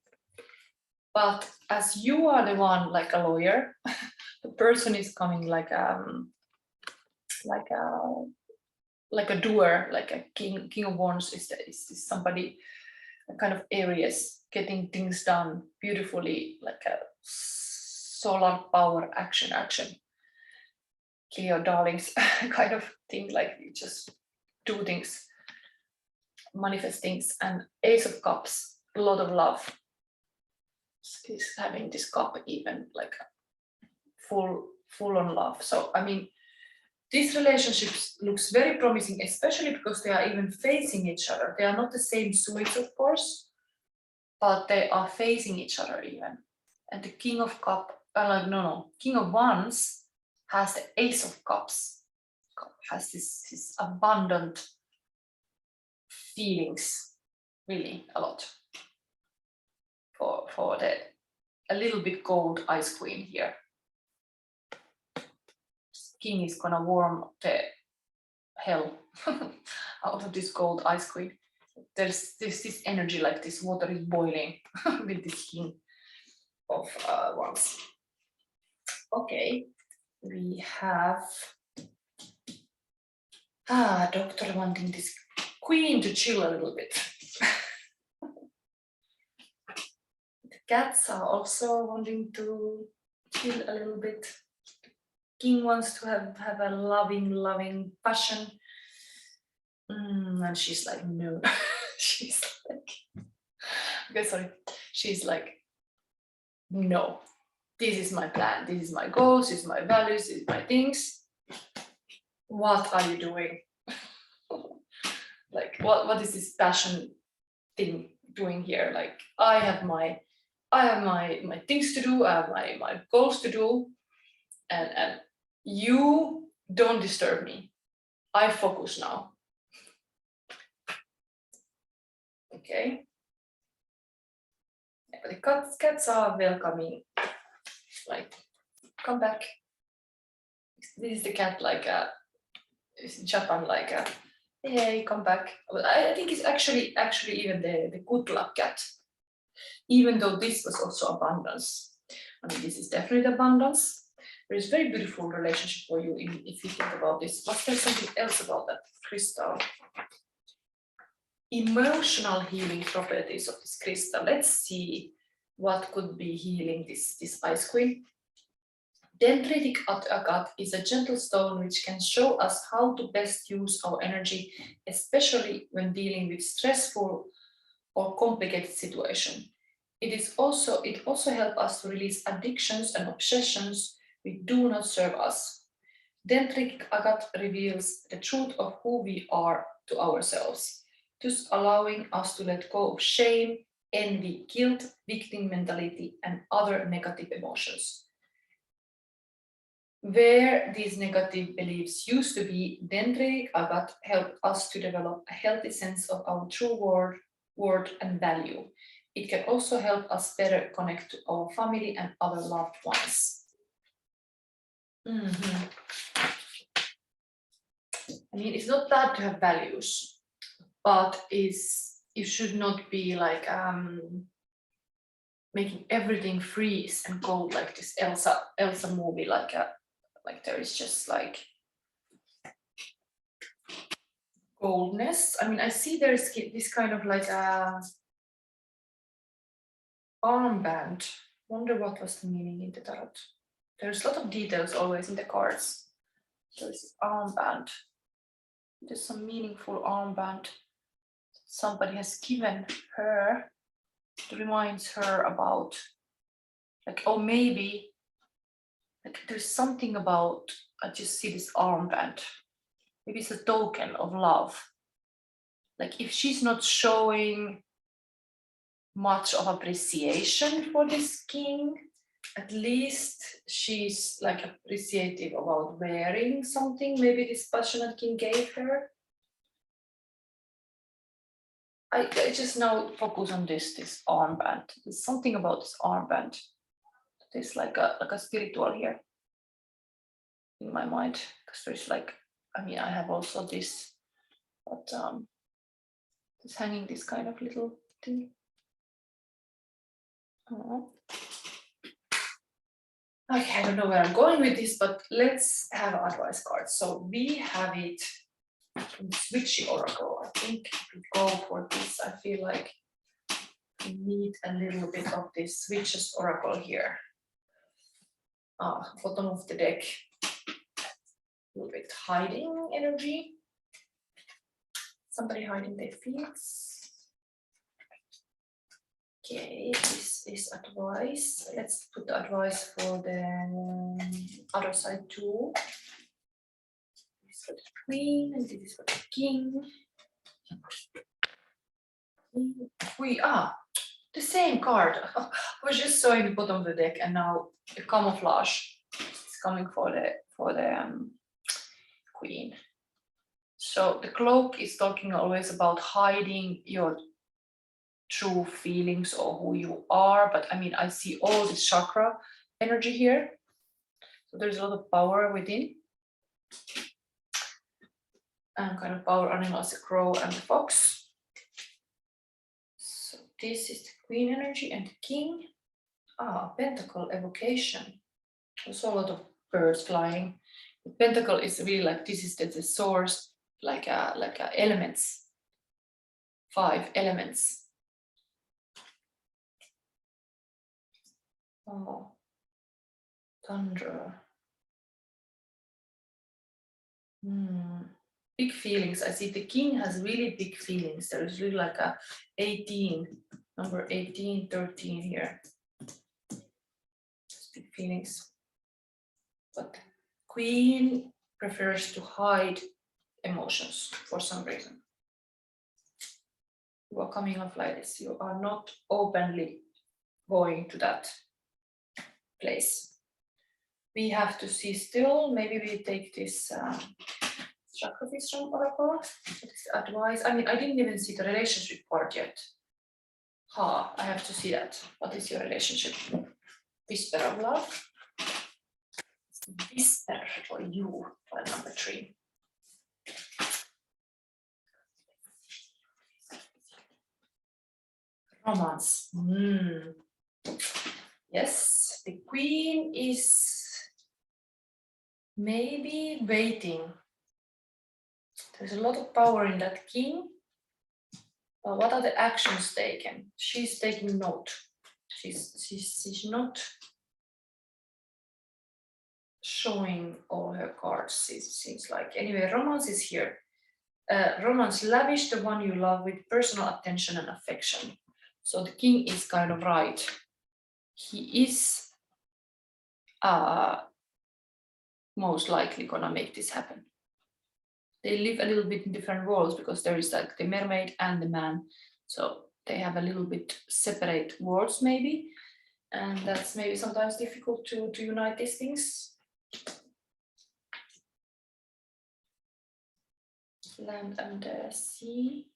But as you are the one like a lawyer, the person is coming like a doer, like a king of wands is somebody kind of Aries, getting things done beautifully, like a solar power action. Leo darlings kind of thing, like you just do things, manifest things. And Ace of Cups, a lot of love. Is having this cup even like full on love. So I mean, these relationships looks very promising, especially because they are even facing each other. They are not the same suits, of course, but they are facing each other even. And the King of Cup, King of Wands has the Ace of Cups, has this abundant feelings, really a lot. For a little bit gold Ice Queen here. King is gonna warm the hell out of this gold Ice Queen. There's this energy, like this water is boiling with this King of Wands. Okay, we have Doctor wanting this Queen to chill a little bit. Cats are also wanting to chill a little bit. King wants to have a loving passion. And she's like, no. She's like, okay, sorry. She's like, no. This is my plan. This is my goals. This is my values. This is my things. What are you doing? Like, what is this passion thing doing here? Like, I have my things to do. I have my goals to do, and you don't disturb me. I focus now. Okay. Yeah, but the cats are welcoming. Like, come back. This is the cat, like in Japan, like hey, come back. But I think it's actually even the good luck cat. Even though this was also abundance. I mean, this is definitely abundance. There is very beautiful relationship for you if you think about this. Was there something else about that crystal? Emotional healing properties of this crystal. Let's see what could be healing this Ice Queen. Dendritic agate is a gentle stone which can show us how to best use our energy, especially when dealing with stressful or complicated situation. It also helps us to release addictions and obsessions which do not serve us. Dendritic agate reveals the truth of who we are to ourselves, thus allowing us to let go of shame, envy, guilt, victim mentality, and other negative emotions. Where these negative beliefs used to be, dendritic agate helped us to develop a healthy sense of our true worth and value. It can also help us better connect to our family and other loved ones. I mean, it's not bad to have values, but it should not be like making everything freeze and gold like this Elsa movie, like there is just like goldness. I mean, I see there's this kind of like a armband. Wonder what was the meaning in the tarot. There's a lot of details always in the cards. There's this armband. There's some meaningful armband somebody has given her. It reminds her about, like, oh, maybe like there's something about, I just see this armband. Maybe it's a token of love. Like if she's not showing much of appreciation for this king, at least she's like appreciative about wearing something maybe this passionate king gave her. I just now focus on this armband. There's something about this armband. There's like a spiritual here in my mind, because there's like, I mean, I have also this, but it's hanging this kind of little thing. Okay, I don't know where I'm going with this, but let's have an advice card. So we have it from the Switchy Oracle. I think we go for this. I feel like we need a little bit of this Switches Oracle here. Bottom of the deck. A little bit hiding energy. Somebody hiding their feelings. Okay, this is advice. Let's put the advice for the other side too. This is for the queen and this is for the king. The same card. I was just showing the bottom of the deck, and now the camouflage is coming for the queen. So the cloak is talking always about hiding your true feelings or who you are, but I mean, I see all this chakra energy here. So there's a lot of power within. And kind of power animals, the crow and the fox. So this is the queen energy and the king. Pentacle evocation. Also a lot of birds flying. The pentacle is really like, this is the source, like elements. 5 elements. Oh, thunder. Big feelings. I see the king has really big feelings. There is really like a 18, number 18, 13 here. Big feelings. But queen prefers to hide emotions for some reason. You are coming off like this. You are not openly going to that place. We have to see still. Maybe we take this chakra from Oracle. What is the advice? I mean, I didn't even see the relationship part yet. I have to see that. What is your relationship? Whisper of love. Whisper for you, file number 3. Romance. Yes, the queen is maybe waiting. There's a lot of power in that king. But what are the actions taken? She's taking note. She's not showing all her cards, it seems like. Anyway, romance is here. Romance, lavish the one you love with personal attention and affection. So the king is kind of right. He is most likely gonna make this happen. They live a little bit in different worlds because there is like the mermaid and the man. So they have a little bit separate worlds maybe. And that's maybe sometimes difficult to unite these things. Land and sea.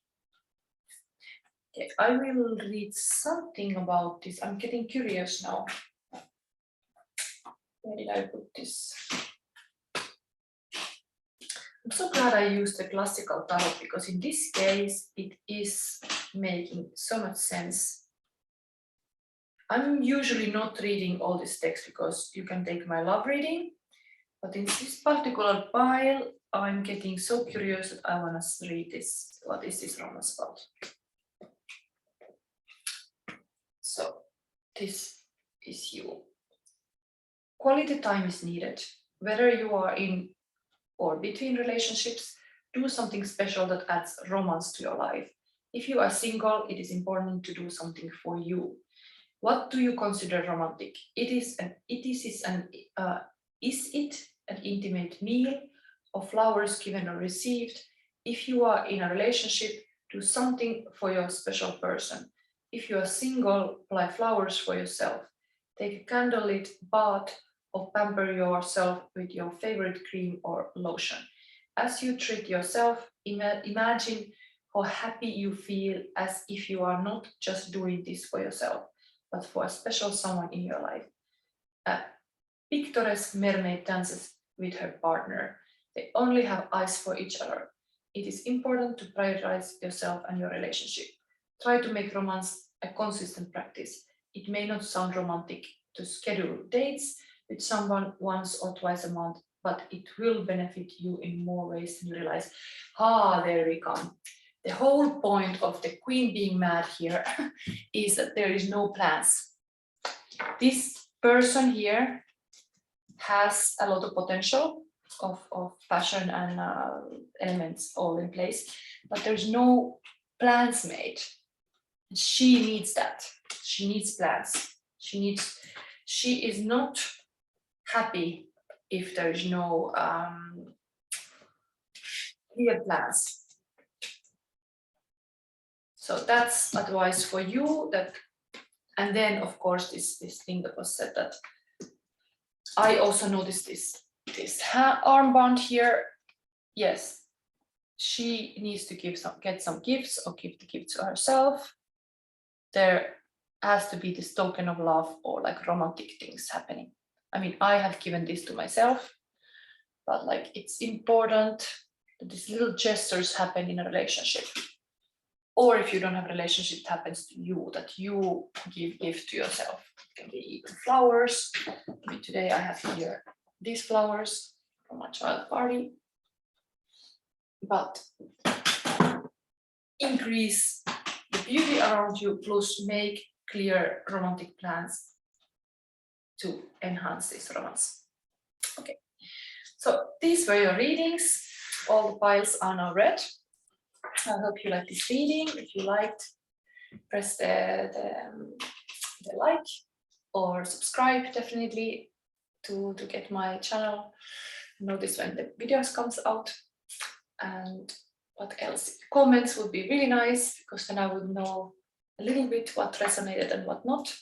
Okay, I will read something about this. I'm getting curious now. Where did I put this? I'm so glad I used the classical tarot because in this case it is making so much sense. I'm usually not reading all this text because you can take my love reading, but in this particular pile I'm getting so curious that I want to read this. What is this romance about? So this is you. Quality time is needed. Whether you are in or between relationships, do something special that adds romance to your life. If you are single, it is important to do something for you. What do you consider romantic? Is it an intimate meal or flowers given or received? If you are in a relationship, do something for your special person. If you are single, buy flowers for yourself. Take a candlelit bath or pamper yourself with your favorite cream or lotion. As you treat yourself, imagine how happy you feel as if you are not just doing this for yourself, but for a special someone in your life. A picturesque mermaid dances with her partner. They only have eyes for each other. It is important to prioritize yourself and your relationship. Try to make romance a consistent practice. It may not sound romantic to schedule dates with someone once or twice a month, but it will benefit you in more ways than you realize. There we come. The whole point of the queen being mad here is that there is no plans. This person here has a lot of potential of passion and elements all in place, but there's no plans made. She needs that. She needs plans. She is not happy if there is no clear plans. So that's advice for you. And then of course this thing that was said, that I also noticed this armband here. Yes, she needs to get some gifts or give the gift to herself. There has to be this token of love or like romantic things happening. I mean, I have given this to myself, but like it's important that these little gestures happen in a relationship. Or if you don't have a relationship, it happens to you, that you give gift to yourself. It can be even flowers. I mean, today I have here these flowers from my child party. But increase the beauty around you, plus make clear romantic plans to enhance this romance. Okay, so these were your readings. All the piles are now read. I hope you liked this reading. If you liked, press the like or subscribe definitely to get my channel notice when the videos comes out. And what else? Comments would be really nice, because then I would know a little bit what resonated and what not.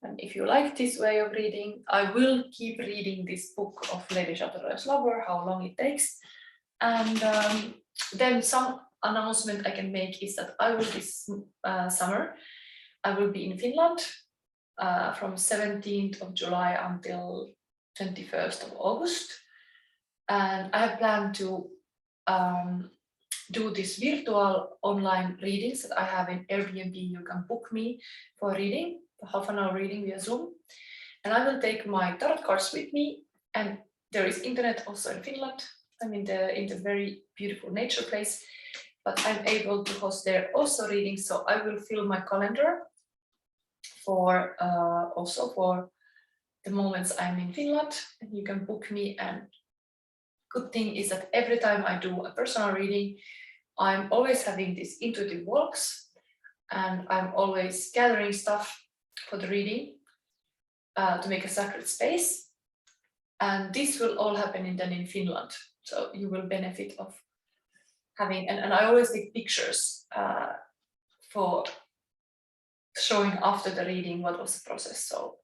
And if you like this way of reading, I will keep reading this book of Lady Chatterleys Lover, how long it takes. And then some announcement I can make is that I will this summer, I will be in Finland from 17th of July until 21st of August. And I have planned to do this virtual online readings that I have in Airbnb. You can book me for reading, half an hour reading via Zoom. And I will take my tarot cards with me. And there is internet also in Finland. I'm in the very beautiful nature place, but I'm able to host there also readings. So I will fill my calendar for also for the moments I'm in Finland, and you can book me. And good thing is that every time I do a personal reading, I'm always having these intuitive walks, and I'm always gathering stuff for the reading to make a sacred space. And this will all happen in Finland. So you will benefit of having, and I always take pictures for showing after the reading what was the process. So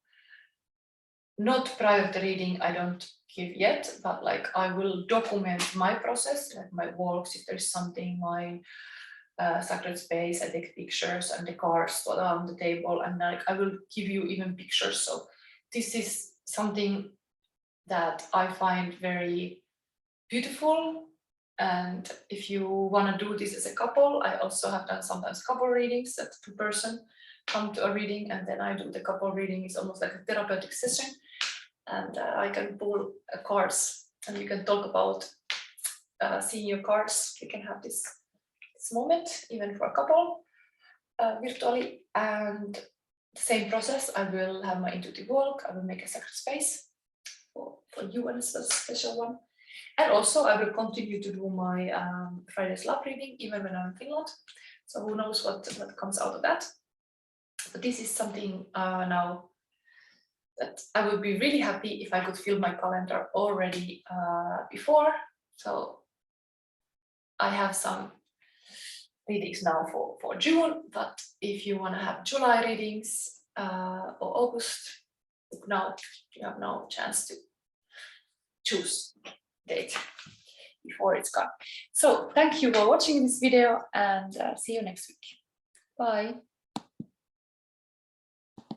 not prior to reading, I don't give yet, but like I will document my process, like my walks, if there's something, my sacred space, I take pictures, and the cards that are on the table, and like I will give you even pictures. So this is something that I find very beautiful. And if you want to do this as a couple, I also have done sometimes couple readings that two person come to a reading, and then I do the couple reading. It's almost like a therapeutic session, and I can pull cards, and you can talk about seeing your cards. You can have this moment even for a couple virtually. And the same process, I will have my intuitive walk. I will make a sacred space for you, and it's a special one. And also I will continue to do my Friday's love reading even when I'm in Finland. So who knows what comes out of that. But this is something now that I would be really happy if I could fill my calendar already before. So I have some readings now for June, but if you want to have July readings or August, now you have no chance to choose date before it's gone. So thank you for watching this video, and see you next week. Bye.